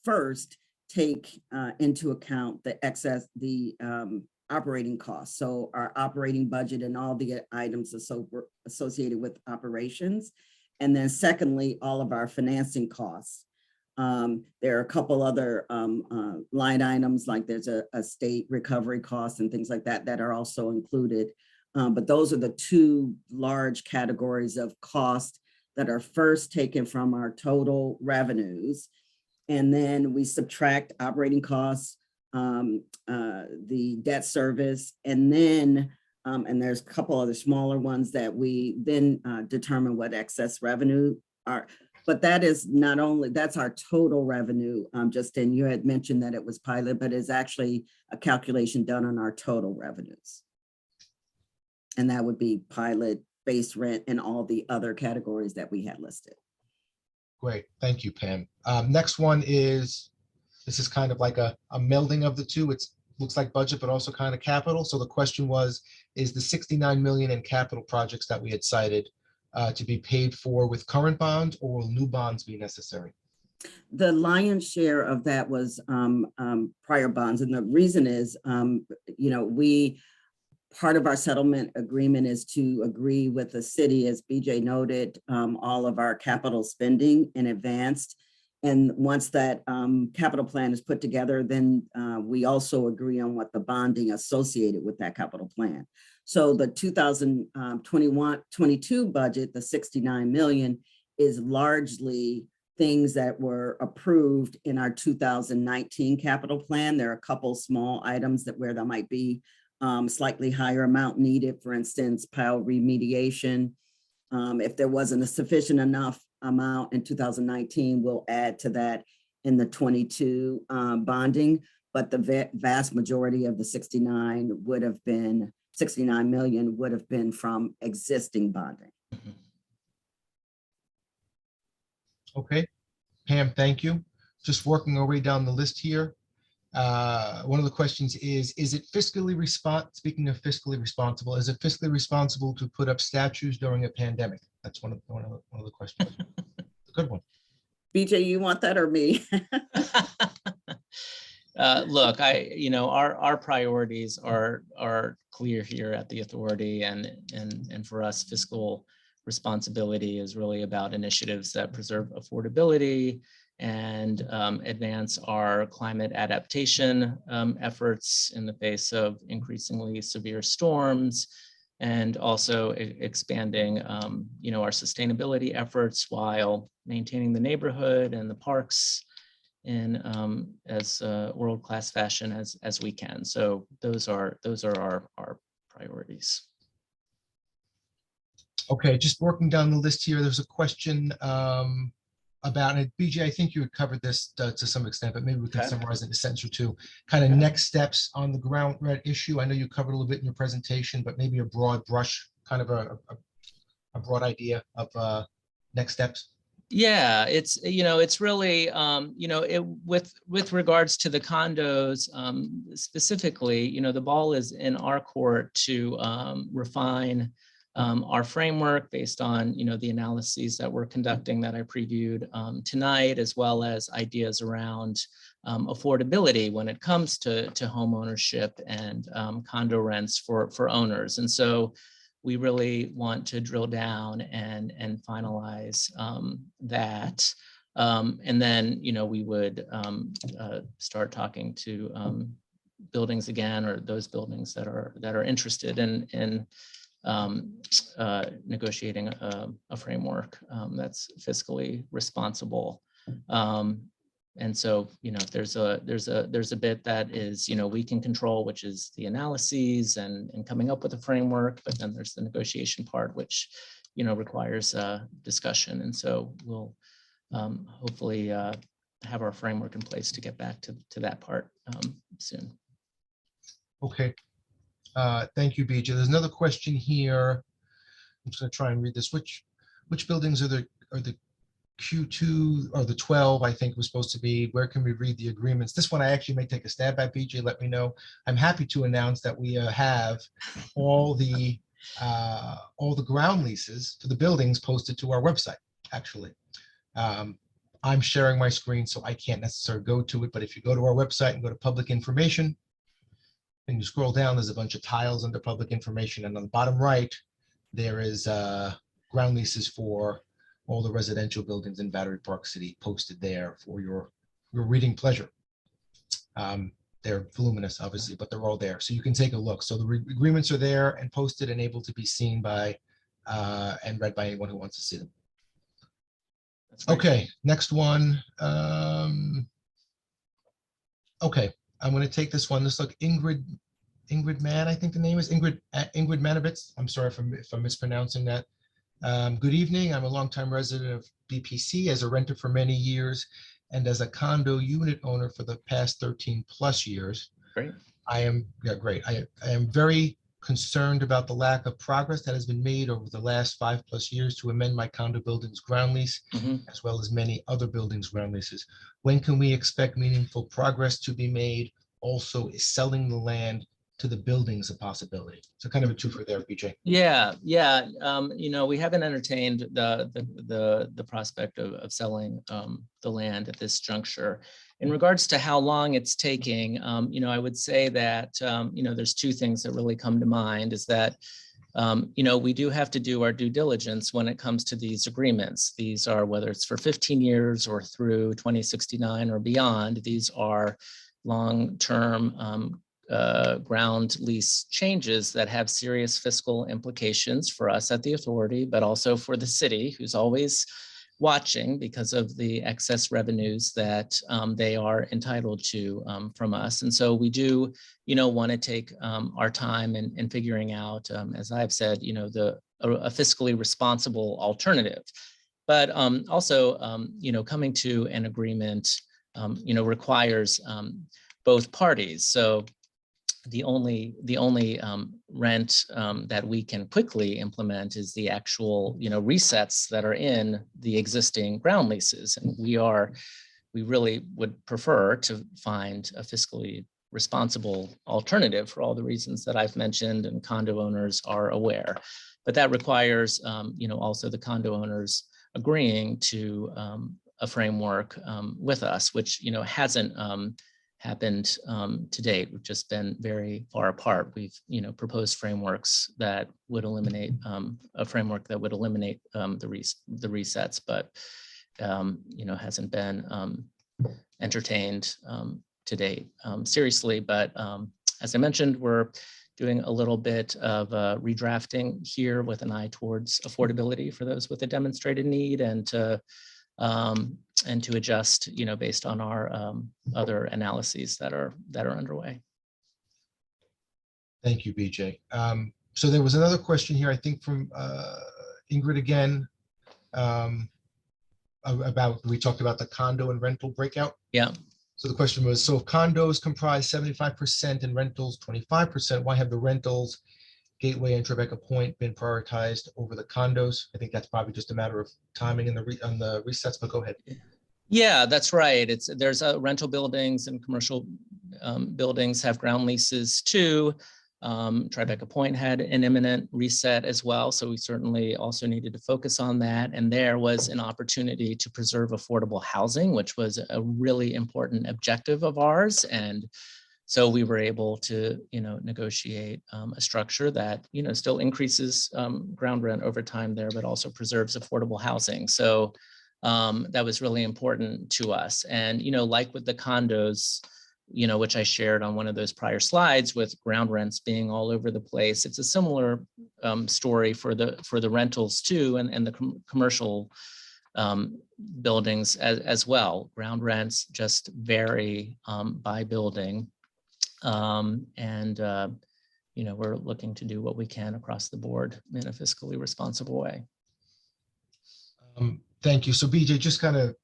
first take into account the operating costs. So our operating budget and all the items associated with operations. And then secondly, all of our financing costs. There are a couple other line items, like there's a state recovery costs and things like that that are also included. But those are the two large categories of cost that are first taken from our total revenues. And then we subtract operating costs, the debt service, and then, and there's a couple other smaller ones that we then determine what excess revenue are. But that is not only, that's our total revenue, Justin, you had mentioned that it was pilot, but it's actually a calculation done on our total revenues. And that would be pilot, base rent, and all the other categories that we had listed. Great, thank you, Pam. Next one is, this is kind of like a melding of the two. It looks like budget, but also kind of capital. So the question was, is the 69 million in capital projects that we had cited to be paid for with current bonds, or will new bonds be necessary? The lion's share of that was prior bonds. And the reason is, part of our settlement agreement is to agree with the city, as BJ noted, all of our capital spending in advance. And once that capital plan is put together, then we also agree on what the bonding associated with that capital plan. So the 2021-22 budget, the 69 million, is largely things that were approved in our 2019 capital plan. There are a couple small items that where there might be slightly higher amount needed, for instance, pile remediation. If there wasn't a sufficient enough amount in 2019, we'll add to that in the 22 bonding, but the vast majority of the 69 million would have been from existing bonding. Okay, Pam, thank you. Just working our way down the list here. One of the questions is it fiscally speaking of fiscally responsible, is it fiscally responsible to put up statues during a pandemic? That's one of the questions. A good one. BJ, you want that or me? Look, our priorities are clear here at the authority, and for us, fiscal responsibility is really about initiatives that preserve affordability and advance our climate adaptation efforts in the face of increasingly severe storms, and also expanding our sustainability efforts while maintaining the neighborhood and the parks in as world-class fashion as we can. So those are our priorities. Okay, just working down the list here, there's a question about it. BJ, I think you had covered this to some extent, but maybe we can summarize it in a sentence or two. Kind of next steps on the ground rent issue. I know you covered a little bit in your presentation, but maybe a broad brush, kind of a broad idea of next steps. Yeah, it's really with regards to the condos specifically, the ball is in our court to refine our framework based on the analyses that we're conducting that I previewed tonight, as well as ideas around affordability when it comes to home ownership and condo rents for owners. And so we really want to drill down and finalize that. And then, we would start talking to buildings again, or those buildings that are interested in negotiating a framework that's fiscally responsible. And so, there's a bit that is, we can control, which is the analyses and coming up with a framework, but then there's the negotiation part, which, requires discussion. And so we'll hopefully have our framework in place to get back to that part soon. Okay. Thank you, BJ. There's another question here. I'm just going to try and read this. Which buildings are the Q2 or the 12, I think was supposed to be? Where can we read the agreements? This one I actually may take a stab at, BJ. Let me know. I'm happy to announce that we have all the ground leases for the buildings posted to our website, actually. I'm sharing my screen, so I can't necessarily go to it, but if you go to our website and go to public information, and you scroll down, there's a bunch of tiles under public information, and on the bottom right, there is ground leases for all the residential buildings in Battery Park City posted there for your reading pleasure. They're voluminous, obviously, but they're all there. So you can take a look. So the agreements are there and posted and able to be seen by and read by anyone who wants to see them. That's great. Okay, next one. Okay, I'm going to take this one. Let's look. Ingrid Mann, I think the name is Ingrid Manovitz. I'm sorry if I'm mispronouncing that. Good evening. I'm a longtime resident of BPC as a renter for many years and as a condo unit owner for the past 13 plus years. Great. Great. I am very concerned about the lack of progress that has been made over the last 5+ years to amend my condo building's ground lease, as well as many other buildings' ground leases. When can we expect meaningful progress to be made? Also, is selling the land to the buildings a possibility? So kind of a twofer there, BJ. Yeah. We haven't entertained the prospect of selling the land at this juncture. In regards to how long it's taking, I would say that there's two things that really come to mind. Is that we do have to do our due diligence when it comes to these agreements. These are, whether it's for 15 years or through 2069 or beyond, these are long-term ground lease changes that have serious fiscal implications for us at the authority, but also for the city, who's always watching because of the excess revenues that they are entitled to from us. And so we do, want to take our time in figuring out, as I've said, a fiscally responsible alternative. But also, coming to an agreement, requires both parties. So the only rent that we can quickly implement is the actual resets that are in the existing ground leases, and we really would prefer to find a fiscally responsible alternative for all the reasons that I've mentioned and condo owners are aware. But that requires also the condo owners agreeing to a framework with us, which hasn't happened to date. We've just been very far apart. We've proposed frameworks that would eliminate a framework that would eliminate the resets, but hasn't been entertained to date seriously. But as I mentioned, we're doing a little bit of redrafting here with an eye towards affordability for those with a demonstrated need, and to adjust, based on our other analyses that are underway. Thank you, BJ. So there was another question here, I think from Ingrid again, about, we talked about the condo and rental breakout. Yeah. So the question was, so if condos comprise 75% and rentals 25%, why have the rentals, Gateway and Tribeca Point, been prioritized over the condos? I think that's probably just a matter of timing on the resets, but go ahead. Yeah, that's right. There's rental buildings and commercial buildings have ground leases too. Tribeca Point had an imminent reset as well, so we certainly also needed to focus on that. And there was an opportunity to preserve affordable housing, which was a really important objective of ours. And so we were able to, negotiate a structure that, still increases ground rent over time there, but also preserves affordable housing. So that was really important to us. And, like with the condos, which I shared on one of those prior slides with ground rents being all over the place, it's a similar story for the rentals too, and the commercial buildings as well. Ground rents just vary by building. We're looking to do what we can across the board in a fiscally responsible way. Thank you. So BJ, just kind of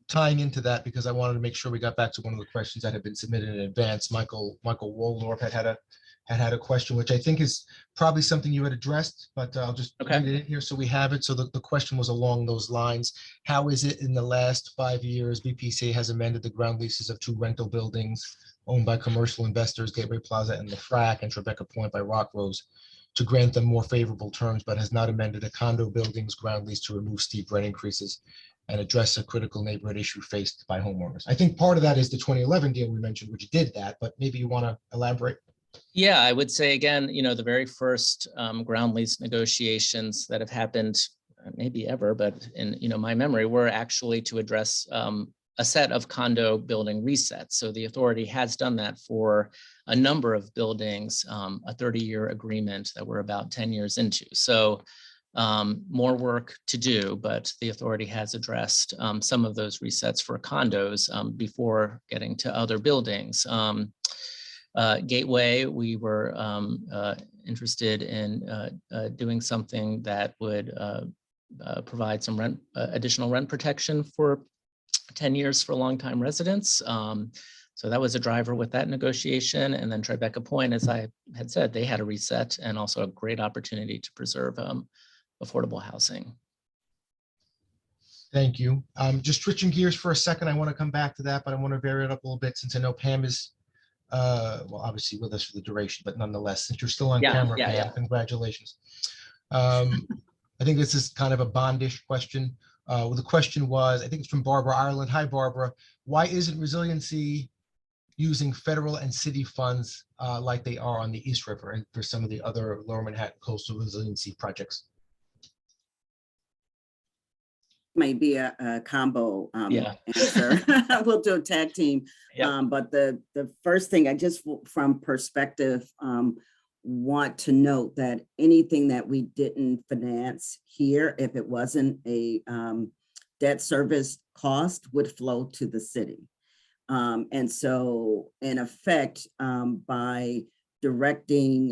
tying into that, because I wanted to make sure we got back to one of the questions that had been submitted in advance. Michael Waldorf had a question, which I think is probably something you had addressed, but I'll just read it in here so we have it. So the question was along those lines. How is it in the last 5 years BPCA has amended the ground leases of 2 rental buildings owned by commercial investors, Gateway Plaza and the Frack, and Tribeca Point by Rock Rose, to grant them more favorable terms, but has not amended a condo building's ground lease to remove steep rent increases and address a critical neighborhood issue faced by homeowners? I think part of that is the 2011 deal we mentioned, which did that, but maybe you want to elaborate. Yeah, I would say again, the very first ground lease negotiations that have happened maybe ever, but in my memory, were actually to address a set of condo building resets. So the authority has done that for a number of buildings, a 30-year agreement that we're about 10 years into. So more work to do, but the authority has addressed some of those resets for condos before getting to other buildings. Gateway, we were interested in doing something that would provide some additional rent protection for 10 years for longtime residents. So that was a driver with that negotiation. And then Tribeca Point, as I had said, they had a reset and also a great opportunity to preserve affordable housing. Thank you. Just switching gears for a second, I want to come back to that, but I want to vary it up a little bit since I know Pam is, well, obviously with us for the duration, but nonetheless, since you're still on camera, Pam, congratulations. I think this is kind of a bondish question. Well, the question was, I think it's from Barbara Ireland. Hi, Barbara. Why isn't resiliency using federal and city funds like they are on the East River and for some of the other Lower Manhattan coastal resiliency projects? Might be a combo Yeah. answer. We'll do a tag team. Yep. But the first thing I just, from perspective, want to note that anything that we didn't finance here, if it wasn't a debt service cost, would flow to the city. And so in effect, by directing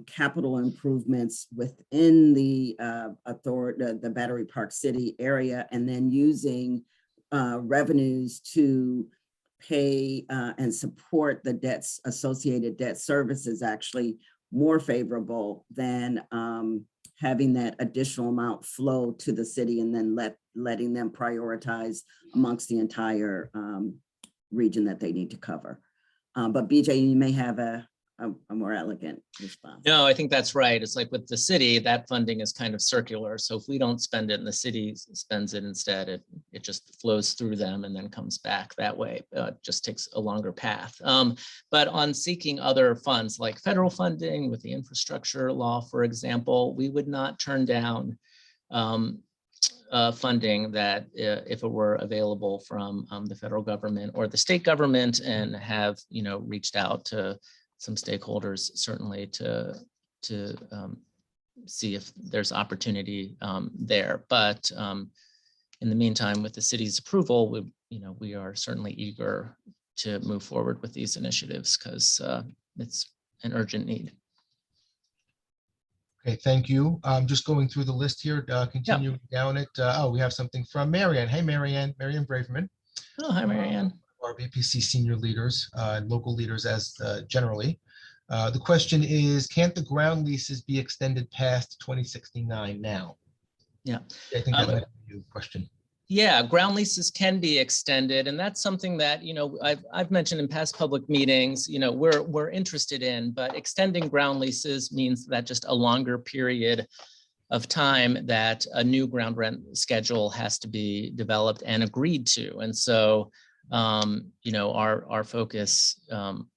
capital improvements within the authority, the Battery Park City area, and then using revenues to pay and support the debts, associated debt services, actually more favorable than having that additional amount flow to the city and then letting them prioritize amongst the entire region that they need to cover. But BJ, you may have a more elegant response. No, I think that's right. It's like with the city, that funding is kind of circular. So if we don't spend it and the city spends it instead, it just flows through them and then comes back that way. It just takes a longer path. But on seeking other funds like federal funding with the infrastructure law, for example, we would not turn down funding that if it were available from the federal government or the state government, and have reached out to some stakeholders certainly to see if there's opportunity there. But in the meantime, with the city's approval, we are certainly eager to move forward with these initiatives because it's an urgent need. Okay, thank you. Just going through the list here, continuing down it. Oh, we have something from Marianne. Hey, Marianne Braverman. Oh, hi, Marianne. Our BPC senior leaders and local leaders as generally. The question is, can't the ground leases be extended past 2069 now? Yeah. I think that might be a question. Yeah, ground leases can be extended, and that's something that I've mentioned in past public meetings. We're interested in, but extending ground leases means that just a longer period of time that a new ground rent schedule has to be developed and agreed to, and so our focus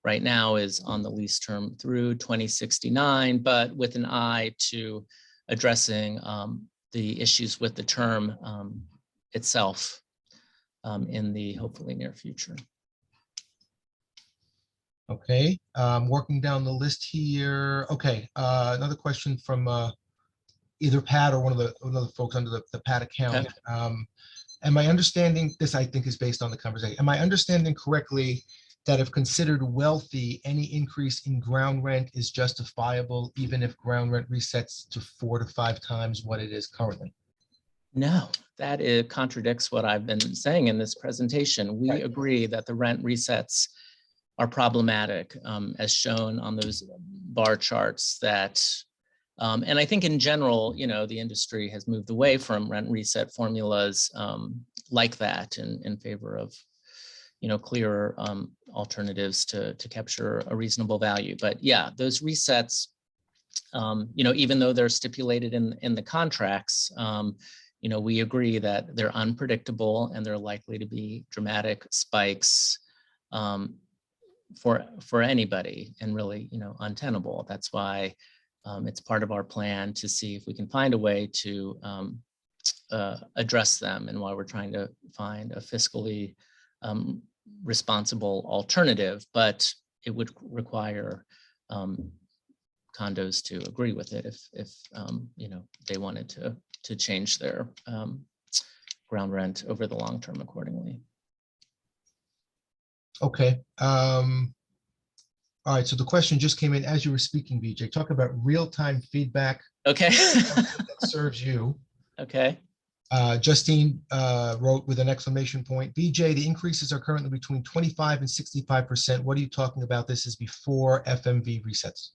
right now is on the lease term through 2069, but with an eye to addressing the issues with the term itself in the hopefully near future. Okay, working down the list here. Okay, another question from either Pat or one of the folks under the Pat account. Okay. Am I understanding this? I think is based on the conversation. Am I understanding correctly that if considered wealthy, any increase in ground rent is justifiable, even if ground rent resets to 4 to 5 times what it is currently? No, that contradicts what I've been saying in this presentation. We agree that the rent resets are problematic, as shown on those bar charts that, and I think in general, the industry has moved away from rent reset formulas like that in favor of, clearer alternatives to capture a reasonable value. But yeah, those resets, even though they're stipulated in the contracts, we agree that they're unpredictable and they're likely to be dramatic spikes for anybody, and really, untenable. That's why it's part of our plan to see if we can find a way to address them and why we're trying to find a fiscally responsible alternative, but it would require condos to agree with it if you know, they wanted to change their ground rent over the long term accordingly. Okay. All right, so the question just came in as you were speaking, BJ. Talk about real-time feedback Okay. that serves you. Okay. Justine wrote with an exclamation point, BJ, the increases are currently between 25 and 65%. What are you talking about? This is before FMV resets.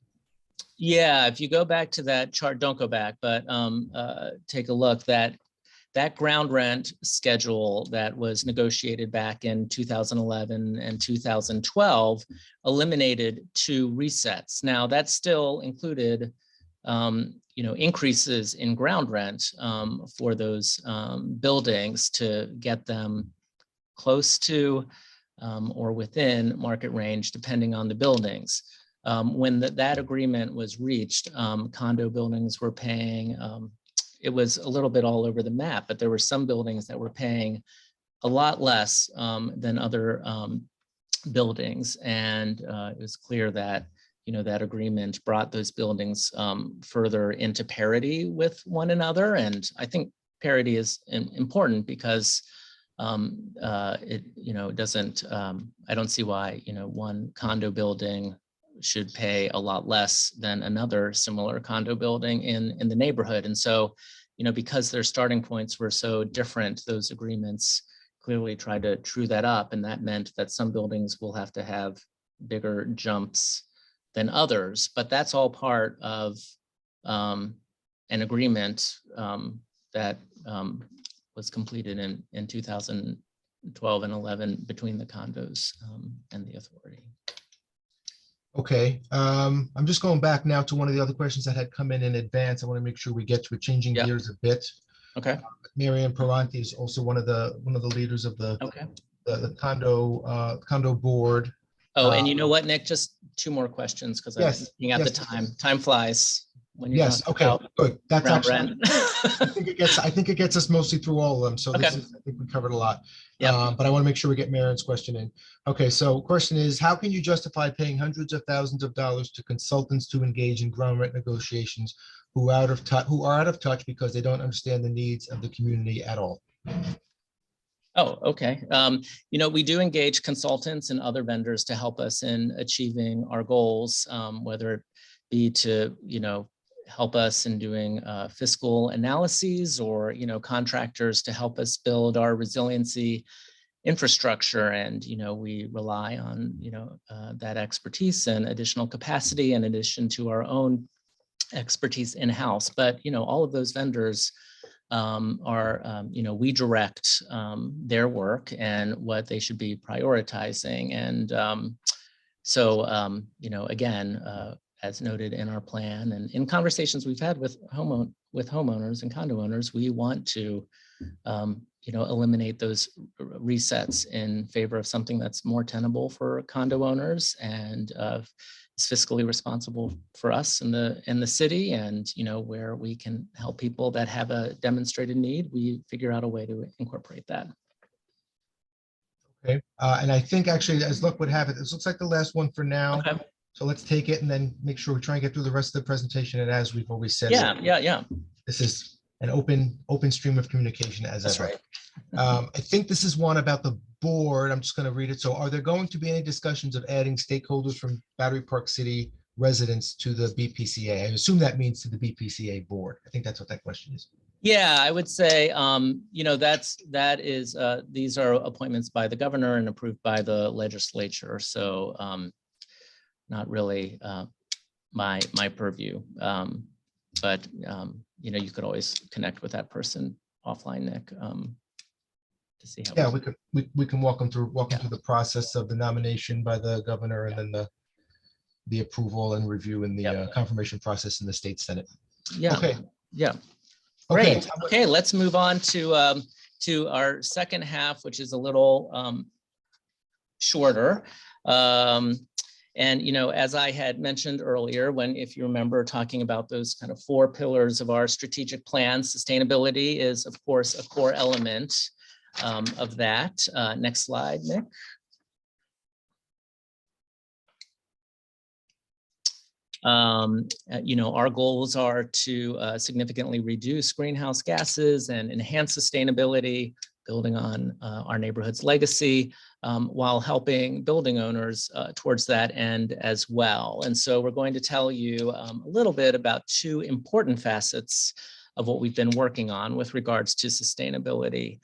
Yeah, if you go back to that chart, don't go back, but take a look. That ground rent schedule that was negotiated back in 2011 and 2012 eliminated 2 resets. Now that still included, you know, increases in ground rent for those buildings to get them close to or within market range, depending on the buildings. When that agreement was reached, condo buildings were paying, it was a little bit all over the map, but there were some buildings that were paying a lot less than other buildings. And it was clear that, you know, that agreement brought those buildings further into parity with one another. And I think parity is important because it, you know, doesn't, I don't see why, you know, one condo building should pay a lot less than another similar condo building in the neighborhood. And so, you know, because their starting points were so different, those agreements clearly tried to true that up. And that meant that some buildings will have to have bigger jumps than others. But that's all part of an agreement that was completed in 2012 and 11 between the condos and the authority. Okay, I'm just going back now to one of the other questions that had come in advance. I want to make sure we get to it, changing Yeah. gears a bit. Okay. Marianne Paranti is also one of the leaders of the Okay. the condo board. Oh, and you know what, Nick? Just 2 more questions because I'm Yes, looking at yes, the time. Time flies when you're Yes, talking okay, about good. That's ground actually, rent. I think it gets us mostly through all of them. So this Okay. is, I think we covered a lot. Yep. But I want to make sure we get Marion's question in. Okay, so question is, how can you justify paying hundreds of thousands of dollars to consultants to engage in ground rent negotiations who are out of touch because they don't understand the needs of the community at all? Oh, okay. You know, we do engage consultants and other vendors to help us in achieving our goals, whether it be to, you know, help us in doing fiscal analyses or, you know, contractors to help us build our resiliency infrastructure. And, you know, we rely on, you know, that expertise and additional capacity in addition to our own expertise in-house. But, you know, all of those vendors are, you know, we direct their work and what they should be prioritizing. And so, you know, again, as noted in our plan and in conversations we've had with homeowners and condo owners, we want to, you know, eliminate those resets in favor of something that's more tenable for condo owners and is fiscally responsible for us in the city. And, you know, where we can help people that have a demonstrated need, we figure out a way to incorporate that. Okay, and I think actually, as luck would have it, this looks like the last one for now. Okay. So let's take it and then make sure we try and get through the rest of the presentation. And as we've always said, Yeah. this is an open stream of communication as That's ever. right. I think this is one about the board. I'm just going to read it. So are there going to be any discussions of adding stakeholders from Battery Park City residents to the BPCA? I assume that means to the BPCA board. I think that's what that question is. Yeah, I would say, you know, these are appointments by the governor and approved by the legislature. So not really my purview. But, you know, you could always connect with that person offline, Nick, to see how. Yeah, we can walk them through the process of the nomination by the governor and then the approval and review and the confirmation process in the state Senate. Yeah. Okay. Yeah. Okay. Great. Okay, let's move on to our second half, which is a little shorter. And, as I had mentioned earlier, if you remember talking about those kind of 4 pillars of our strategic plan, sustainability is, of course, a core element of that. Next slide, Nick. Our goals are to significantly reduce greenhouse gases and enhance sustainability, building on our neighborhood's legacy, while helping building owners towards that end as well. And so we're going to tell you a little bit about 2 important facets of what we've been working on with regards to sustainability.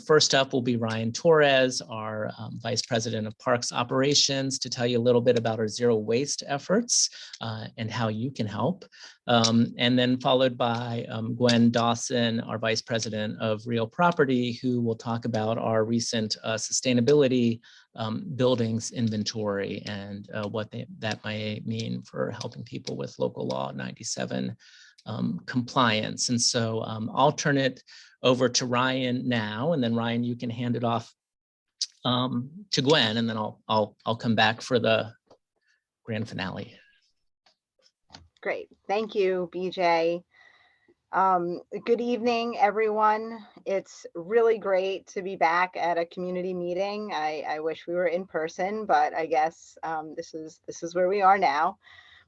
First up will be Ryan Torres, our Vice President of Parks Operations, to tell you a little bit about our zero waste efforts and how you can help. And then followed by Gwen Dawson, our Vice President of Real Property, who will talk about our recent sustainability buildings inventory and what that might mean for helping people with Local Law 97 compliance. And so I'll turn it over to Ryan now, and then Ryan, you can hand it off to Gwen, and then I'll come back for the grand finale. Great, thank you, BJ. Good evening, everyone. It's really great to be back at a community meeting. I wish we were in person, but I guess this is where we are now.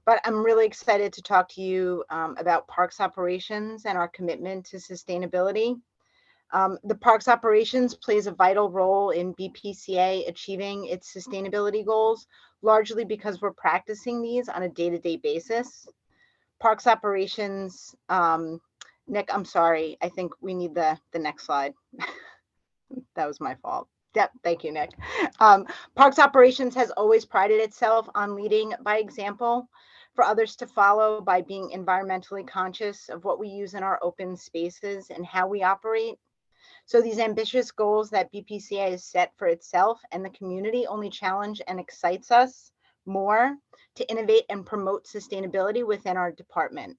But I'm really excited to talk to you about parks operations and our commitment to sustainability. The parks operations plays a vital role in BPCA achieving its sustainability goals, largely because we're practicing these on a day-to-day basis. Parks operations, Nick, I'm sorry, I think we need the next slide. That was my fault. Yep, thank you, Nick. Parks operations has always prided itself on leading by example for others to follow by being environmentally conscious of what we use in our open spaces and how we operate. So these ambitious goals that BPCA has set for itself and the community only challenge and excites us more to innovate and promote sustainability within our department.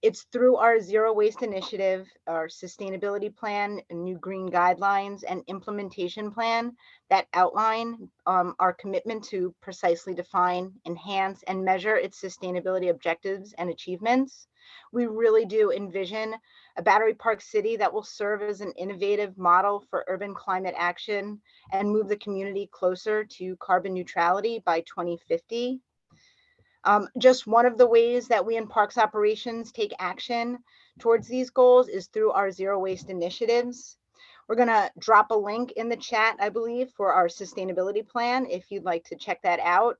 It's through our zero waste initiative, our sustainability plan, new green guidelines, and implementation plan that outline our commitment to precisely define, enhance, and measure its sustainability objectives and achievements. We really do envision a battery park city that will serve as an innovative model for urban climate action and move the community closer to carbon neutrality by 2050. Just one of the ways that we in parks operations take action towards these goals is through our zero waste initiatives. We're going to drop a link in the chat, I believe, for our sustainability plan if you'd like to check that out.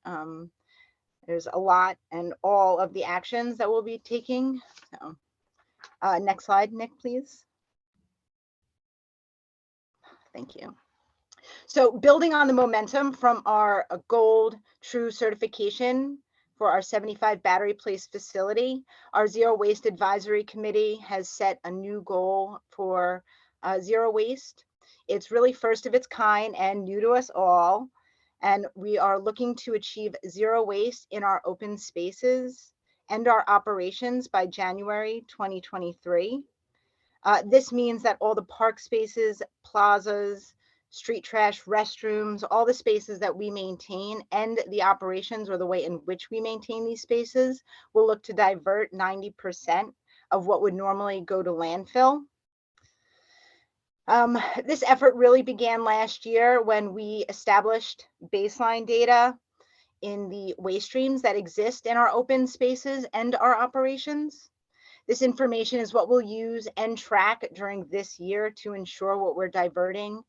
There's a lot and all of the actions that we'll be taking. So, next slide, Nick, please. Thank you. So building on the momentum from our gold true certification for our 75 Battery Place facility, our Zero Waste Advisory Committee has set a new goal for zero waste. It's really first of its kind and new to us all. And we are looking to achieve zero waste in our open spaces and our operations by January 2023. This means that all the park spaces, plazas, street trash, restrooms, all the spaces that we maintain and the operations or the way in which we maintain these spaces will look to divert 90% of what would normally go to landfill. This effort really began last year when we established baseline data in the waste streams that exist in our open spaces and our operations. This information is what we'll use and track during this year to ensure what we're diverting,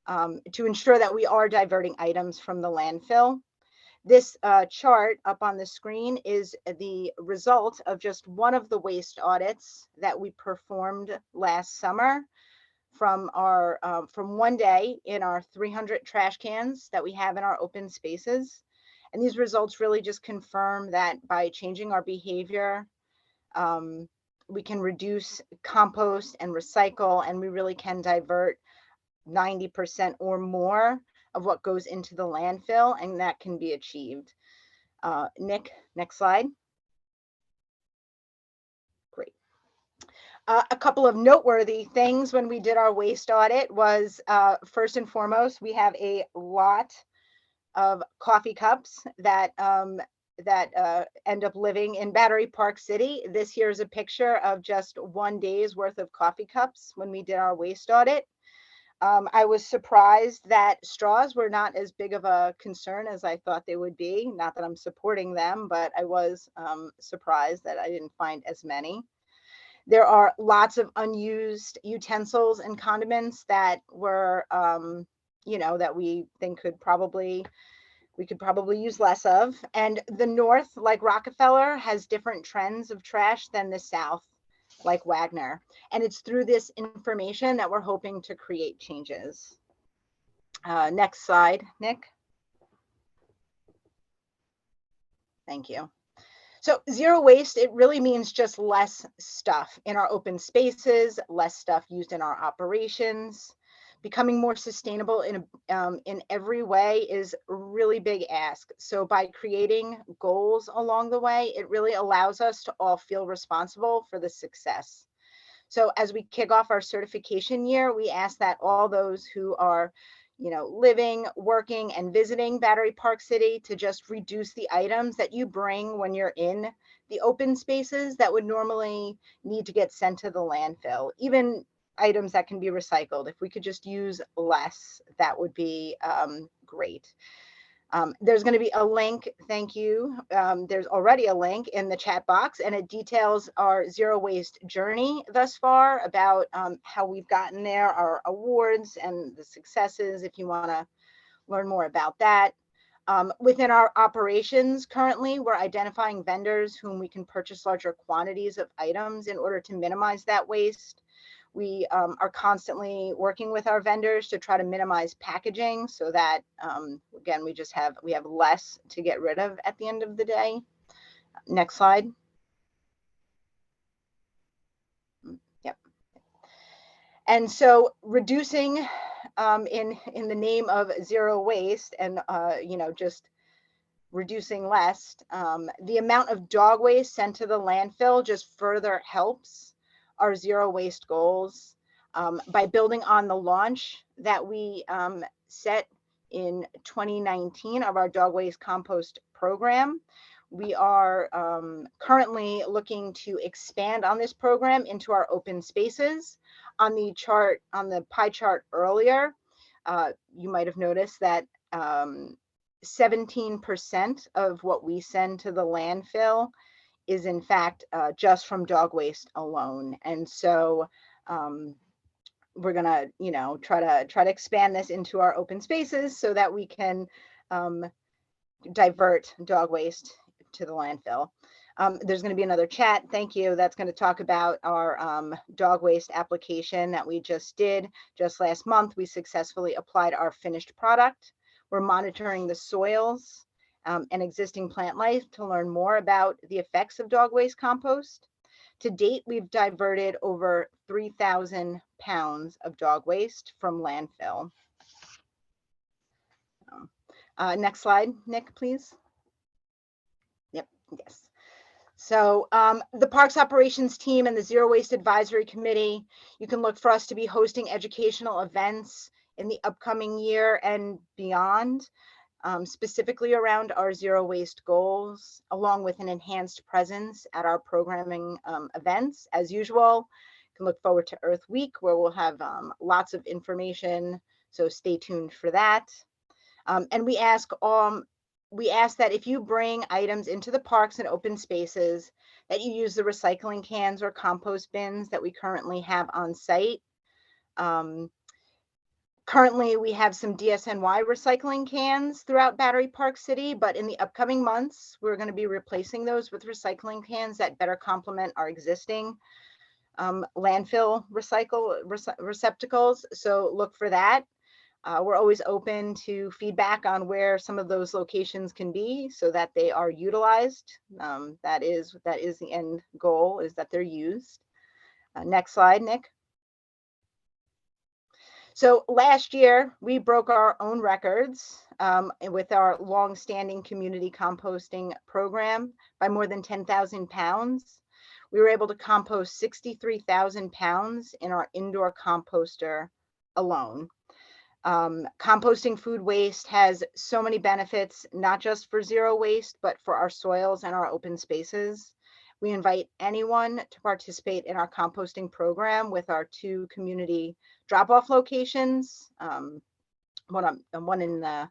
to ensure that we are diverting items from the landfill. This chart up on the screen is the result of just one of the waste audits that we performed last summer from one day in our 300 trash cans that we have in our open spaces. And these results really just confirm that by changing our behavior, we can reduce compost and recycle, and we really can divert 90% or more of what goes into the landfill, and that can be achieved. Nick, next slide. Great. A couple of noteworthy things when we did our waste audit was, first and foremost, we have a lot of coffee cups that end up living in Battery Park City. This here is a picture of just one day's worth of coffee cups when we did our waste audit. I was surprised that straws were not as big of a concern as I thought they would be. Not that I'm supporting them, but I was surprised that I didn't find as many. There are lots of unused utensils and condiments that were, that we think we could probably use less of. And the North, like Rockefeller, has different trends of trash than the South, like Wagner. And it's through this information that we're hoping to create changes. Next slide, Nick. Thank you. So zero waste, it really means just less stuff in our open spaces, less stuff used in our operations. Becoming more sustainable in every way is a really big ask. So by creating goals along the way, it really allows us to all feel responsible for the success. So as we kick off our certification year, we ask that all those who are living, working, and visiting Battery Park City to just reduce the items that you bring when you're in the open spaces that would normally need to get sent to the landfill. Even items that can be recycled. If we could just use less, that would be great. There's going to be a link, thank you. There's already a link in the chat box, and it details our zero waste journey thus far, about how we've gotten there, our awards and the successes, if you want to learn more about that. Within our operations currently, we're identifying vendors whom we can purchase larger quantities of items in order to minimize that waste. We are constantly working with our vendors to try to minimize packaging so that, again, we have less to get rid of at the end of the day. Next slide. Yep. And so reducing in the name of zero waste and, just reducing less, the amount of dog waste sent to the landfill just further helps our zero waste goals by building on the launch that we set in 2019 of our dog waste compost program. We are currently looking to expand on this program into our open spaces. On the chart, on the pie chart earlier, you might have noticed that 17% of what we send to the landfill is in fact just from dog waste alone. And so we're gonna, try to expand this into our open spaces so that we can divert dog waste to the landfill. There's going to be another chat, thank you, that's going to talk about our dog waste application that we just did. Just last month, we successfully applied our finished product. We're monitoring the soils and existing plant life to learn more about the effects of dog waste compost. To date, we've diverted over 3,000 pounds of dog waste from landfill. Next slide, Nick, please. Yep, yes. So the Parks Operations team and the Zero Waste Advisory Committee, you can look for us to be hosting educational events in the upcoming year and beyond. Specifically around our zero waste goals, along with an enhanced presence at our programming events. As usual, you can look forward to Earth Week, where we'll have lots of information, so stay tuned for that. And we ask that if you bring items into the parks and open spaces, that you use the recycling cans or compost bins that we currently have on site. Currently, we have some DSNY recycling cans throughout Battery Park City, but in the upcoming months, we're going to be replacing those with recycling cans that better complement our existing landfill receptacles. So look for that. We're always open to feedback on where some of those locations can be so that they are utilized. That is the end goal, is that they're used. Next slide, Nick. So last year, we broke our own records with our long-standing community composting program by more than 10,000 pounds. We were able to compost 63,000 pounds in our indoor composter alone. Composting food waste has so many benefits, not just for zero waste, but for our soils and our open spaces. We invite anyone to participate in our composting program with our 2 community drop-off locations, one in the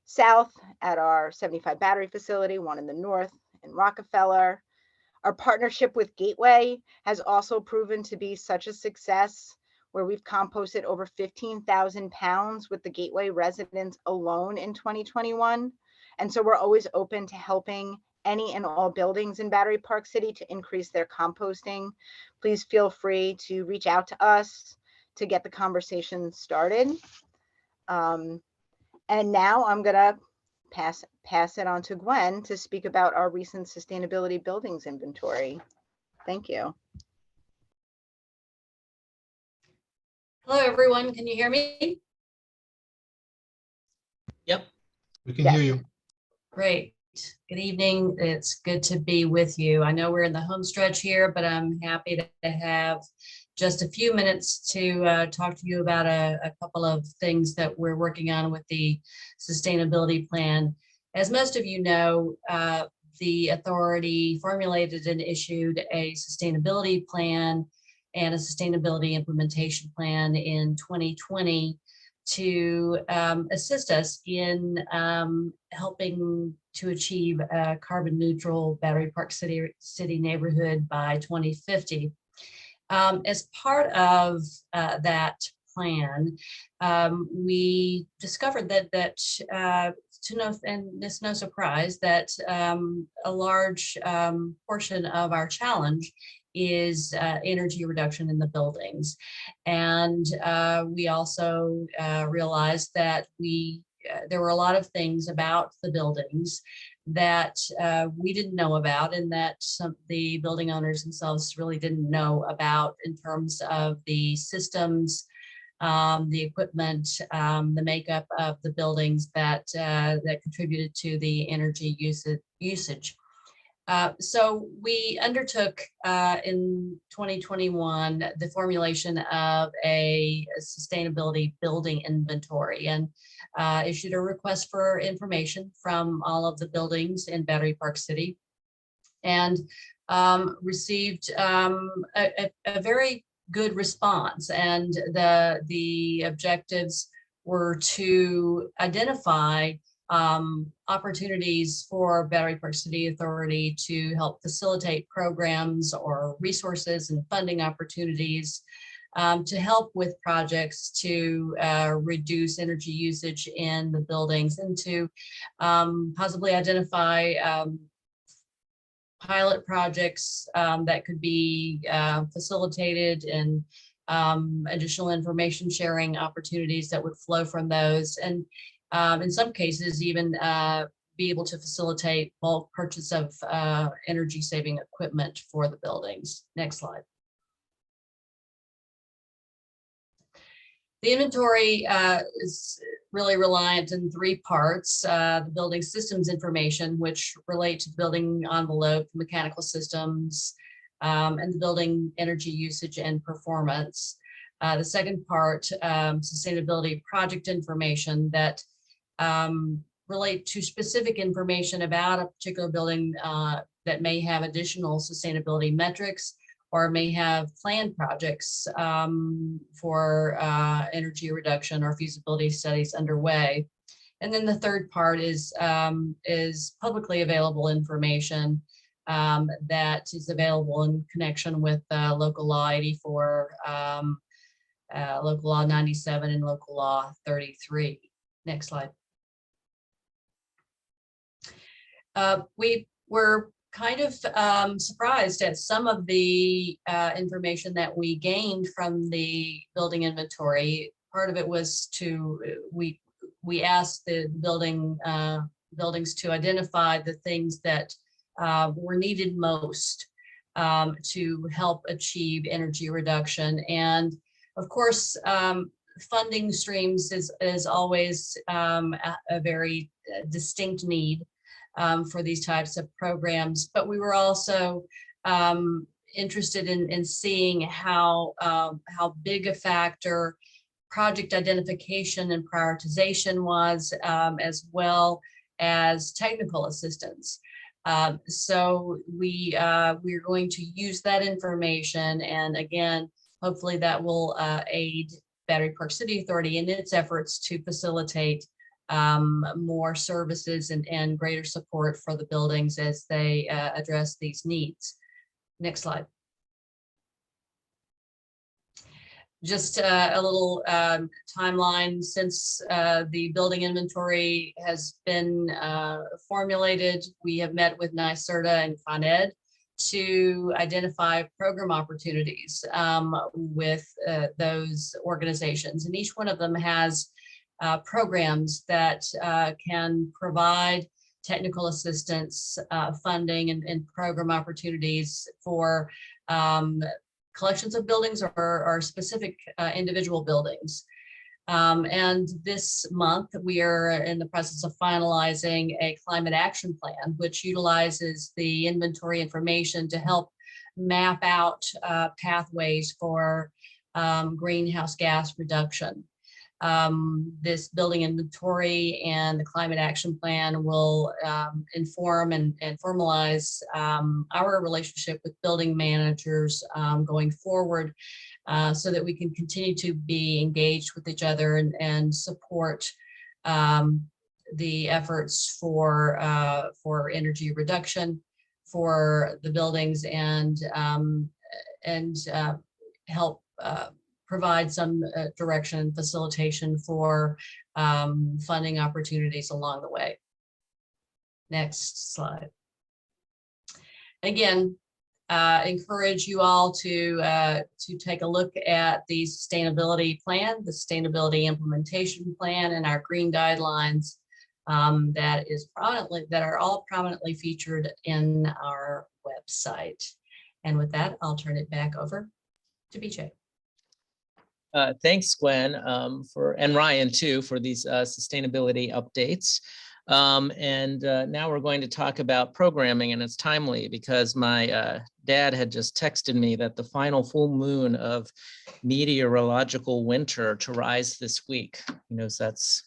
south at our 75 battery facility, one in the north in Rockefeller. Our partnership with Gateway has also proven to be such a success, where we've composted over 15,000 pounds with the Gateway residents alone in 2021. And so we're always open to helping any and all buildings in Battery Park City to increase their composting. Please feel free to reach out to us to get the conversation started. And now I'm gonna pass it on to Gwen to speak about our recent sustainability buildings inventory. Thank you. Hello, everyone. Can you hear me? Yep. We can Yes. hear you. Great. Good evening. It's good to be with you. I know we're in the home stretch here, but I'm happy to have just a few minutes to talk to you about a couple of things that we're working on with the sustainability plan. As most of you know, the authority formulated and issued a sustainability plan and a sustainability implementation plan in 2020 to assist us in helping to achieve a carbon neutral Battery Park City neighborhood by 2050. As part of that plan, we discovered that and it's no surprise that a large portion of our challenge is energy reduction in the buildings. And we also realized that there were a lot of things about the buildings that we didn't know about, and that the building owners themselves really didn't know about in terms of the systems, the equipment, the makeup of the buildings that contributed to the energy usage. So we undertook in 2021 the formulation of a sustainability building inventory, and issued a request for information from all of the buildings in Battery Park City, and received a very good response. And the objectives were to identify opportunities for Battery Park City Authority to help facilitate programs or resources and funding opportunities to help with projects to reduce energy usage in the buildings, and to possibly identify pilot projects that could be facilitated, and additional information sharing opportunities that would flow from those, and in some cases even be able to facilitate bulk purchase of energy saving equipment for the buildings. Next slide. The inventory is really reliant in 3 parts: the building systems information, which relate to building envelope, mechanical systems, and the building energy usage and performance. The second part, sustainability project information, that relate to specific information about a particular building that may have additional sustainability metrics, or may have planned projects for energy reduction or feasibility studies underway. And then the third part is publicly available information that is available in connection with local law 84, local law 97, and local law 33. Next slide. We were kind of surprised at some of the information that we gained from the building inventory. Part of it was we asked the buildings to identify the things that were needed most to help achieve energy reduction. And of course, funding streams is always a very distinct need for these types of programs, but we were also interested in seeing how big a factor project identification and prioritization was, as well as technical assistance. So we're going to use that information, and again, hopefully that will aid Battery Park City Authority in its efforts to facilitate more services and greater support for the buildings as they address these needs. Next slide. Just a little timeline since the building inventory has been formulated. We have met with NYSERDA and Con Ed to identify program opportunities with those organizations. And each one of them has programs that can provide technical assistance, funding, and program opportunities for collections of buildings or specific individual buildings. And this month, we are in the process of finalizing a climate action plan, which utilizes the inventory information to help map out pathways for greenhouse gas reduction. This building inventory and the climate action plan will inform and formalize our relationship with building managers going forward, so that we can continue to be engaged with each other and support the efforts for energy reduction for the buildings, and help provide some direction and facilitation for funding opportunities along the way. Next slide. Again, encourage you all to take a look at the sustainability plan, the sustainability implementation plan, and our green guidelines that are all prominently featured in our website. And with that, I'll turn it back over to BJ. Thanks, Gwen, and Ryan too, for these sustainability updates. Now we're going to talk about programming, and it's timely because my dad had just texted me that the final full moon of meteorological winter to rise this week. He knows that's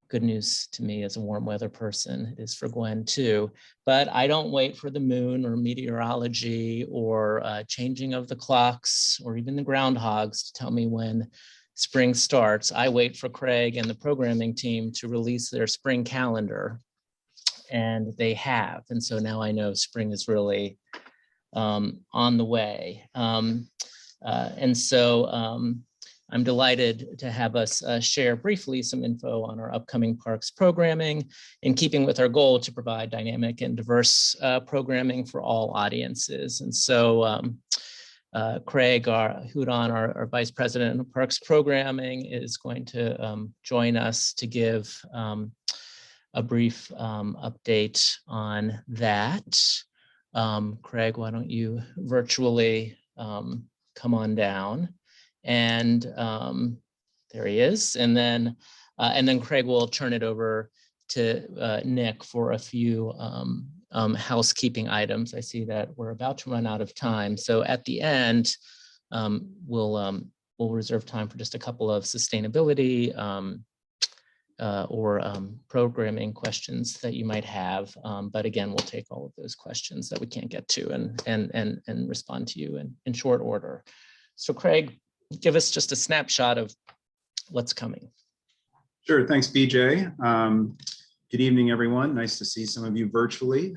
good news to me as a warm weather person. It is for Gwen too. But I don't wait for the moon or meteorology or changing of the clocks or even the groundhogs to tell me when spring starts. I wait for Craig and the programming team to release their spring calendar, and they have. And so now I know spring is really on the way. I'm delighted to have us share briefly some info on our upcoming parks programming, in keeping with our goal to provide dynamic and diverse programming for all audiences. And so Craig Houdon, our Vice President of Parks Programming, is going to join us to give a brief update on that. Craig, why don't you virtually come on down? And there he is. And then Craig will turn it over to Nick for a few housekeeping items. I see that we're about to run out of time. So at the end, we'll reserve time for just a couple of sustainability or programming questions that you might have. But again, we'll take all of those questions that we can't get to and respond to you in short order. So Craig, give us just a snapshot of what's coming. Sure, thanks, BJ. Good evening, everyone. Nice to see some of you virtually.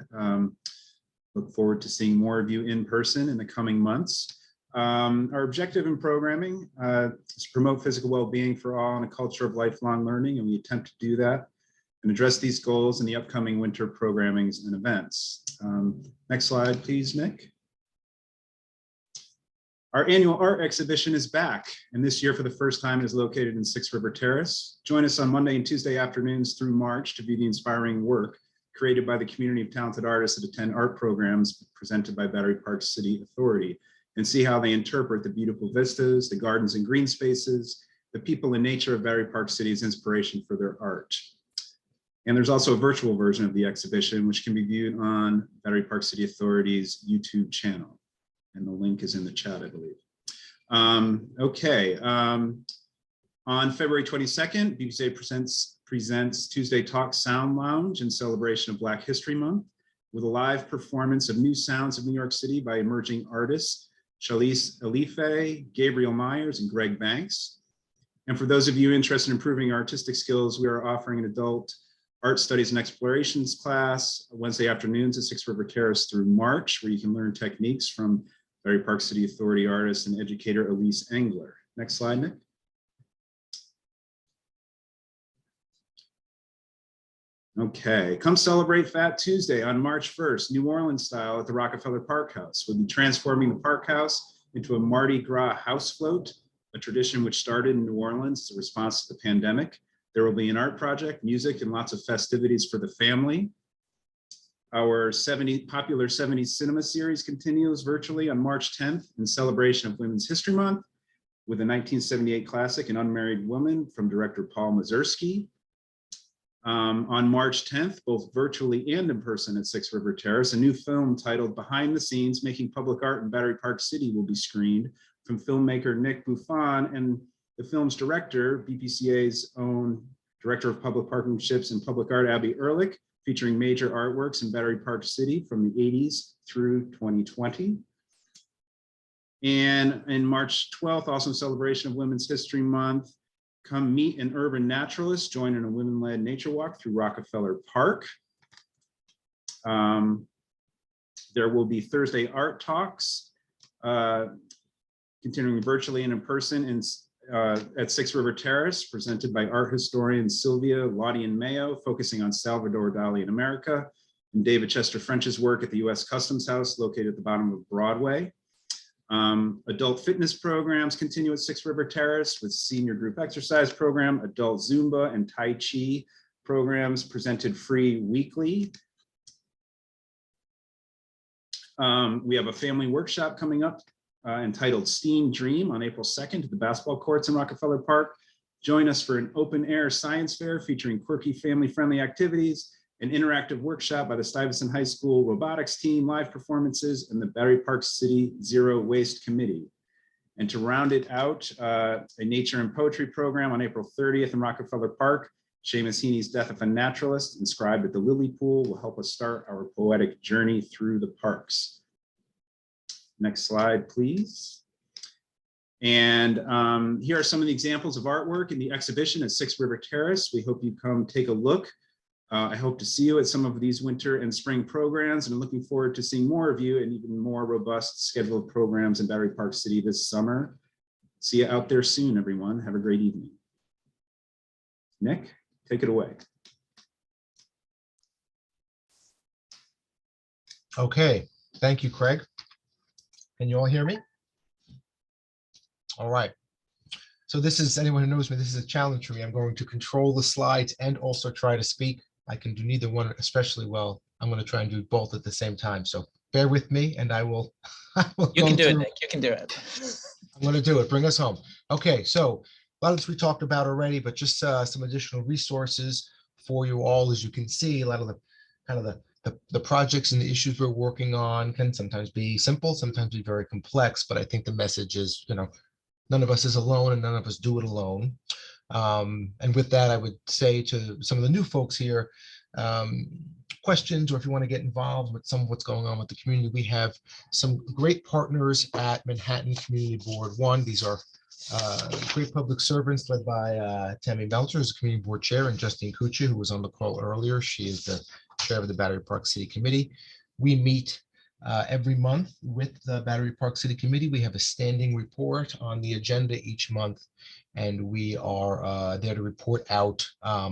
Look forward to seeing more of you in person in the coming months. Our objective in programming is to promote physical well-being for all and a culture of lifelong learning, and we attempt to do that and address these goals in the upcoming winter programmings and events. Next slide, please, Nick. Our annual art exhibition is back, and this year for the first time is located in Six River Terrace. Join us on Monday and Tuesday afternoons through March to view the inspiring work created by the community of talented artists that attend art programs presented by Battery Park City Authority, and see how they interpret the beautiful vistas, the gardens and green spaces, the people and nature of Battery Park City's inspiration for their art. And there's also a virtual version of the exhibition, which can be viewed on Battery Park City Authority's YouTube channel. And the link is in the chat, I believe. On February 22nd, BPCA presents Tuesday Talk Sound Lounge in celebration of Black History Month with a live performance of new sounds of New York City by emerging artists, Charlize Elife, Gabriel Myers, and Greg Banks. And for those of you interested in improving artistic skills, we are offering an adult art studies and explorations class Wednesday afternoons at 6 River Terrace through March, where you can learn techniques from Battery Park City Authority artist and educator Elise Engler. Next slide, Nick. Okay, come celebrate Fat Tuesday on March 1st, New Orleans style at the Rockefeller Park House. We'll be transforming the Park House into a Mardi Gras house float, a tradition which started in New Orleans as a response to the pandemic. There will be an art project, music, and lots of festivities for the family. Our popular 70s cinema series continues virtually on March 10th in celebration of Women's History Month with a 1978 classic, An Unmarried Woman, from director Paul Mazursky. On March 10th, both virtually and in person at 6 River Terrace, a new film titled Behind the Scenes, Making Public Art in Battery Park City will be screened from filmmaker Nick Buffon and the film's director, BPCA's own Director of Public Partnerships and Public Art, Abby Ehrlich, featuring major artworks in Battery Park City from the 80s through 2020. And in March 12th, also in celebration of Women's History Month, come meet an urban naturalist, join in a women-led nature walk through Rockefeller Park. There will be Thursday art talks, continuing virtually and in person at 6 River Terrace, presented by art historian Sylvia Laudian Mayo, focusing on Salvador Dali in America, and David Chester French's work at the U.S. Customs House located at the bottom of Broadway. Adult fitness programs continue at 6 River Terrace with senior group exercise program, adult Zumba and Tai Chi programs presented free weekly. We have a family workshop coming up entitled Steam Dream on April 2nd at the basketball courts in Rockefeller Park. Join us for an open air science fair featuring quirky family-friendly activities, an interactive workshop by the Stuyvesant High School robotics team, live performances, and the Battery Park City Zero Waste Committee. And to round it out, a nature and poetry program on April 30th in Rockefeller Park. Seamus Heaney's Death of a Naturalist, inscribed at the Lily Pool, will help us start our poetic journey through the parks. Next slide, please. And here are some of the examples of artwork in the exhibition at 6 River Terrace. We hope you come take a look. I hope to see you at some of these winter and spring programs, and I'm looking forward to seeing more of you and even more robust schedule of programs in Battery Park City this summer. See you out there soon, everyone. Have a great evening. Nick, take it away. Okay, thank you, Craig. Can you all hear me? All right. So this is, anyone who knows me, this is a challenge for me. I'm going to control the slides and also try to speak. I can do neither one especially well. I'm going to try and do both at the same time. So bear with me and I will You can do it, Nick. You can do it. I'm going to do it. Bring us home. Okay, so a lot of this we talked about already, but just some additional resources for you all. As you can see, a lot of the kind of the projects and the issues we're working on can sometimes be simple, sometimes be very complex, but I think the message is, you know, none of us is alone and none of us do it alone. And with that, I would say to some of the new folks here, questions, or if you want to get involved with some of what's going on with the community, we have some great partners at Manhattan Community Board 1. These are great public servants led by Tammy Melcher, who's the community board chair, and Justine Kucha, who was on the call earlier. She is the chair of the Battery Park City Committee. We meet every month with the Battery Park City Committee. We have a standing report on the agenda each month, and we are there to report out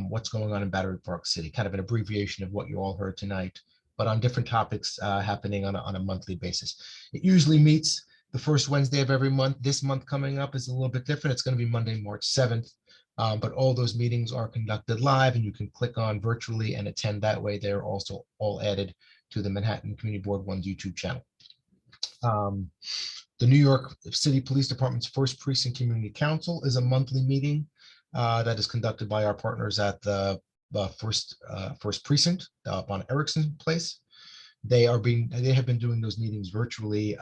what's going on in Battery Park City, kind of an abbreviation of what you all heard tonight, but on different topics happening on a monthly basis. It usually meets the first Wednesday of every month. This month coming up is a little bit different. It's going to be Monday, March 7th. But all those meetings are conducted live, and you can click on virtually and attend that way. They're also all added to the Manhattan Community Board 1's YouTube channel. The New York City Police Department's First Precinct Community Council is a monthly meeting that is conducted by our partners at the First Precinct up on Erickson Place. They have been doing those meetings virtually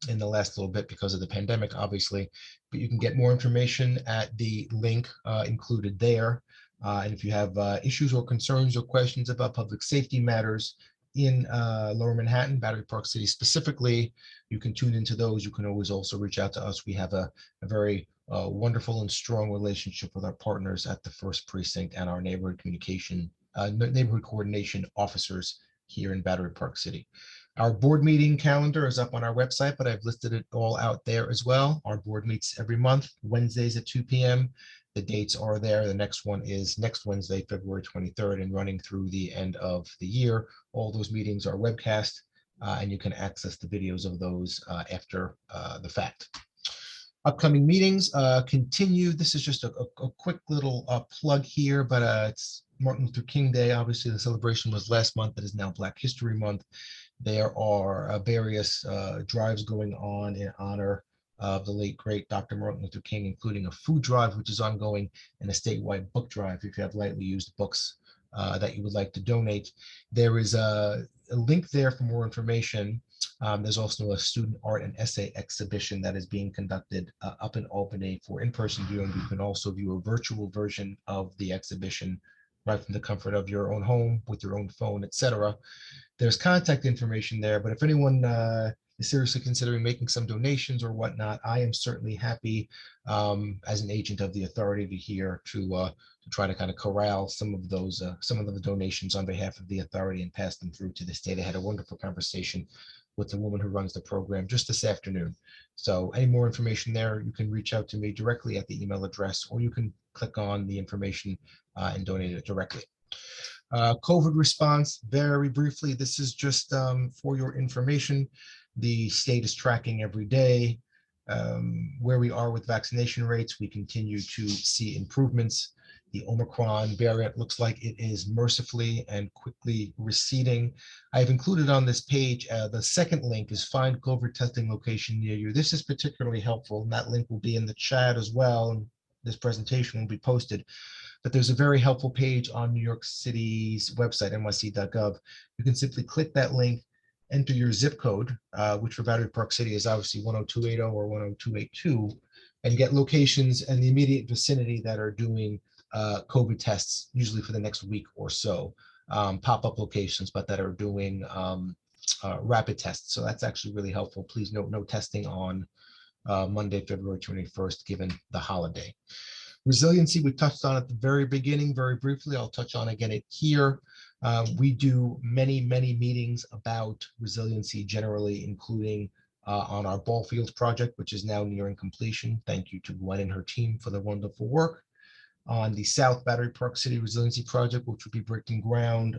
in the last little bit because of the pandemic, obviously, but you can get more information at the link included there. And if you have issues or concerns or questions about public safety matters in Lower Manhattan, Battery Park City specifically, you can tune into those. You can always also reach out to us. We have a very wonderful and strong relationship with our partners at the First Precinct and our neighborhood coordination officers here in Battery Park City. Our board meeting calendar is up on our website, but I've listed it all out there as well. Our board meets every month, Wednesdays at 2 p.m. The dates are there. The next one is next Wednesday, February 23rd, and running through the end of the year. All those meetings are webcast, and you can access the videos of those after the fact. Upcoming meetings continue. This is just a quick little plug here, but it's Martin Luther King Day. Obviously, the celebration was last month. It is now Black History Month. There are various drives going on in honor of the late, great Dr. Martin Luther King, including a food drive, which is ongoing, and a statewide book drive if you have lightly used books that you would like to donate. There is a link there for more information. There's also a student art and essay exhibition that is being conducted up in Albany for in-person viewing. You can also view a virtual version of the exhibition right from the comfort of your own home with your own phone, etc. There's contact information there, but if anyone is seriously considering making some donations or whatnot, I am certainly happy as an agent of the authority here to try to kind of corral some of the donations on behalf of the authority and pass them through to the state. I had a wonderful conversation with the woman who runs the program just this afternoon. So any more information there, you can reach out to me directly at the email address, or you can click on the information and donate it directly. COVID response, very briefly, this is just for your information. The state is tracking every day where we are with vaccination rates. We continue to see improvements. The Omicron variant looks like it is mercifully and quickly receding. I've included on this page, the second link is find COVID testing location near you. This is particularly helpful, and that link will be in the chat as well. And this presentation will be posted. But there's a very helpful page on New York City's website, nyc.gov. You can simply click that link, enter your zip code, which for Battery Park City is obviously 10280 or 10282, and get locations in the immediate vicinity that are doing COVID tests, usually for the next week or so, pop-up locations, but that are doing rapid tests. So that's actually really helpful. Please note no testing on Monday, February 21st, given the holiday. Resiliency, we touched on at the very beginning, very briefly. I'll touch on again here. We do many meetings about resiliency generally, including on our ball fields project, which is now nearing completion. Thank you to Gwen and her team for the wonderful work. On the South Battery Park City Resiliency Project, which will be breaking ground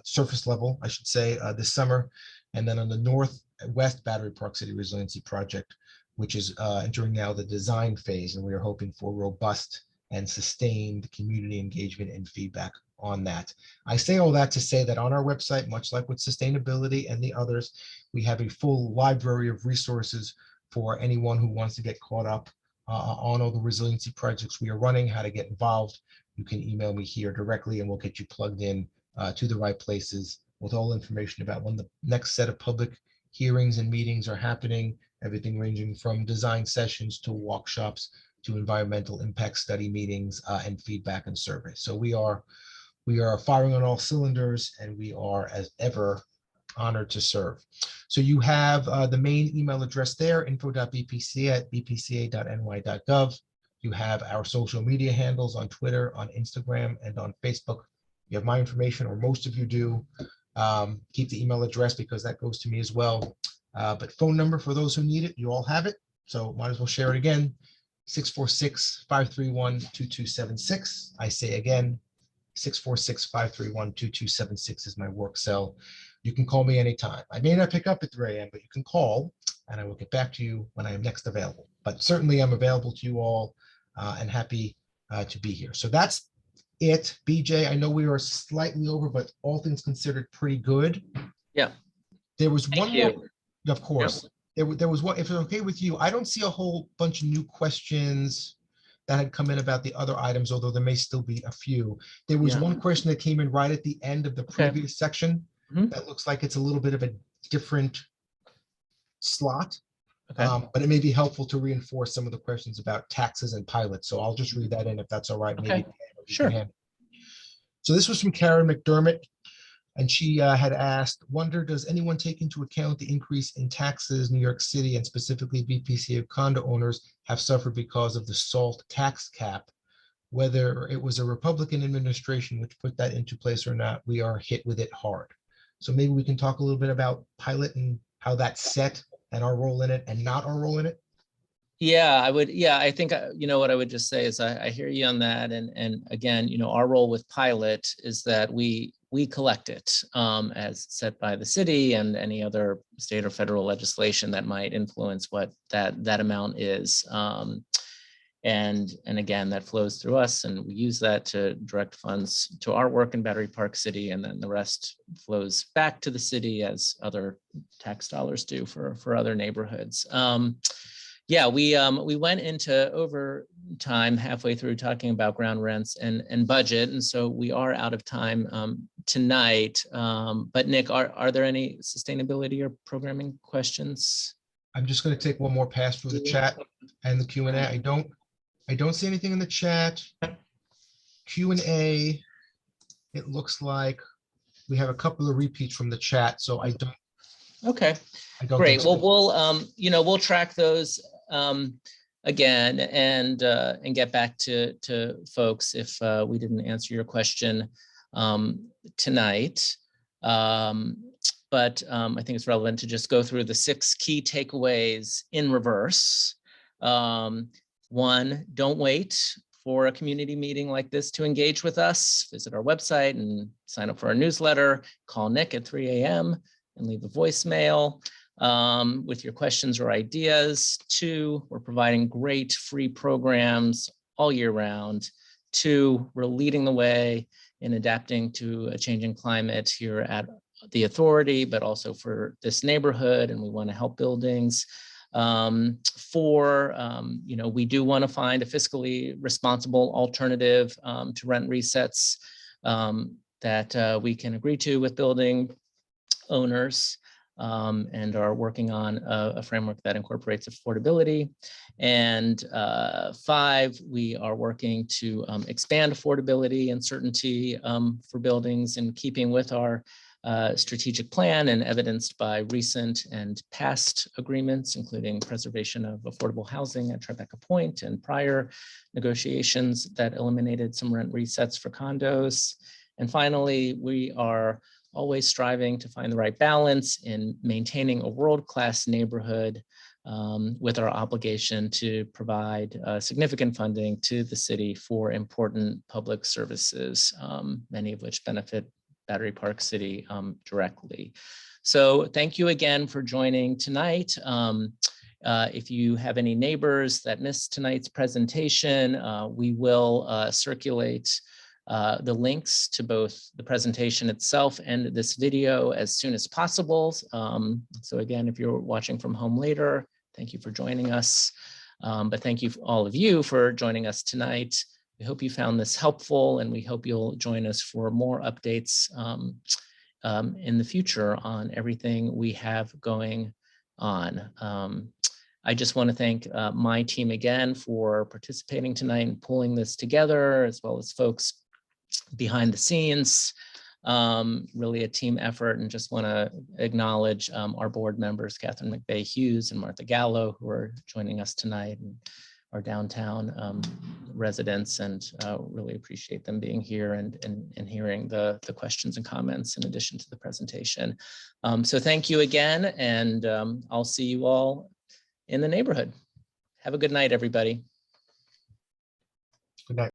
surface level, I should say, this summer. And then on the Northwest Battery Park City Resiliency Project, which is entering now the design phase, and we are hoping for robust and sustained community engagement and feedback on that. I say all that to say that on our website, much like with sustainability and the others, we have a full library of resources for anyone who wants to get caught up on all the resiliency projects we are running, how to get involved. You can email me here directly and we'll get you plugged in to the right places with all information about when the next set of public hearings and meetings are happening, everything ranging from design sessions to workshops to environmental impact study meetings and feedback and surveys. So we are firing on all cylinders, and we are, as ever, honored to serve. So you have the main email address there, info.bpca@bpca.ny.gov. You have our social media handles on Twitter, on Instagram, and on Facebook. You have my information, or most of you do. Keep the email address because that goes to me as well. But phone number for those who need it, you all have it. So might as well share it again. 646-531-2276. I say again, 646-531-2276 is my work cell. You can call me anytime. I may not pick up at 3 a.m., but you can call and I will get back to you when I am next available. But certainly I'm available to you all and happy to be here. So that's it. BJ, I know we are slightly over, but all things considered pretty good. Yeah. There was Thank one you. more, of course. Yep. There was one, if it's okay with you, I don't see a whole bunch of new questions that had come in about the other items, although there may still be a few. There was one question that came in right at the end of the previous section that looks like it's a little bit of a different slot. Okay. But it may be helpful to reinforce some of the questions about taxes and pilots. So I'll just read that in if that's all right. Okay. Maybe you Sure. can handle it. So this was from Karen McDermott, and she had asked, wonder, does anyone take into account the increase in taxes New York City and specifically BPCA condo owners have suffered because of the SALT tax cap? Whether it was a Republican administration which put that into place or not, we are hit with it hard. So maybe we can talk a little bit about pilot and how that's set and our role in it and not our role in it. Yeah, I would. Yeah, I think, what I would just say is I hear you on that. And again, our role with pilot is that we collect it as set by the city and any other state or federal legislation that might influence what that amount is. And again, that flows through us, and we use that to direct funds to our work in Battery Park City, and then the rest flows back to the city as other tax dollars do for other neighborhoods. Yeah, we went into overtime halfway through talking about ground rents and budget, and so we are out of time tonight. But Nick, are there any sustainability or programming questions? I'm just going to take one more pass through the chat and the Q&A. I don't see anything in the chat. Q&A, it looks like we have a couple of repeats from the chat, so I don't. Okay, great. Well, we'll track those again and get back to folks if we didn't answer your question tonight. But I think it's relevant to just go through the 6 key takeaways in reverse. 1, don't wait for a community meeting like this to engage with us. Visit our website and sign up for our newsletter. Call Nick at 3 a.m. and leave a voicemail with your questions or ideas. 2, we're providing great free programs all year round. 2, we're leading the way in adapting to a changing climate here at the authority, but also for this neighborhood, and we want to help buildings. 4, we do want to find a fiscally responsible alternative to rent resets that we can agree to with building owners, and are working on a framework that incorporates affordability. And 5, we are working to expand affordability and certainty for buildings in keeping with our strategic plan and evidenced by recent and past agreements, including preservation of affordable housing at Tribeca Point and prior negotiations that eliminated some rent resets for condos. And finally, we are always striving to find the right balance in maintaining a world-class neighborhood with our obligation to provide significant funding to the city for important public services, many of which benefit Battery Park City directly. So thank you again for joining tonight. If you have any neighbors that missed tonight's presentation, we will circulate the links to both the presentation itself and this video as soon as possible. So again, if you're watching from home later, thank you for joining us. But thank you all of you for joining us tonight. We hope you found this helpful, and we hope you'll join us for more updates in the future on everything we have going on. I just want to thank my team again for participating tonight and pulling this together, as well as folks behind the scenes. Really a team effort, and just want to acknowledge our board members, Catherine McVeigh Hughes and Martha Gallo, who are joining us tonight, and our downtown residents, and really appreciate them being here and hearing the questions and comments in addition to the presentation. So thank you again, and I'll see you all in the neighborhood. Have a good night, everybody. Good night.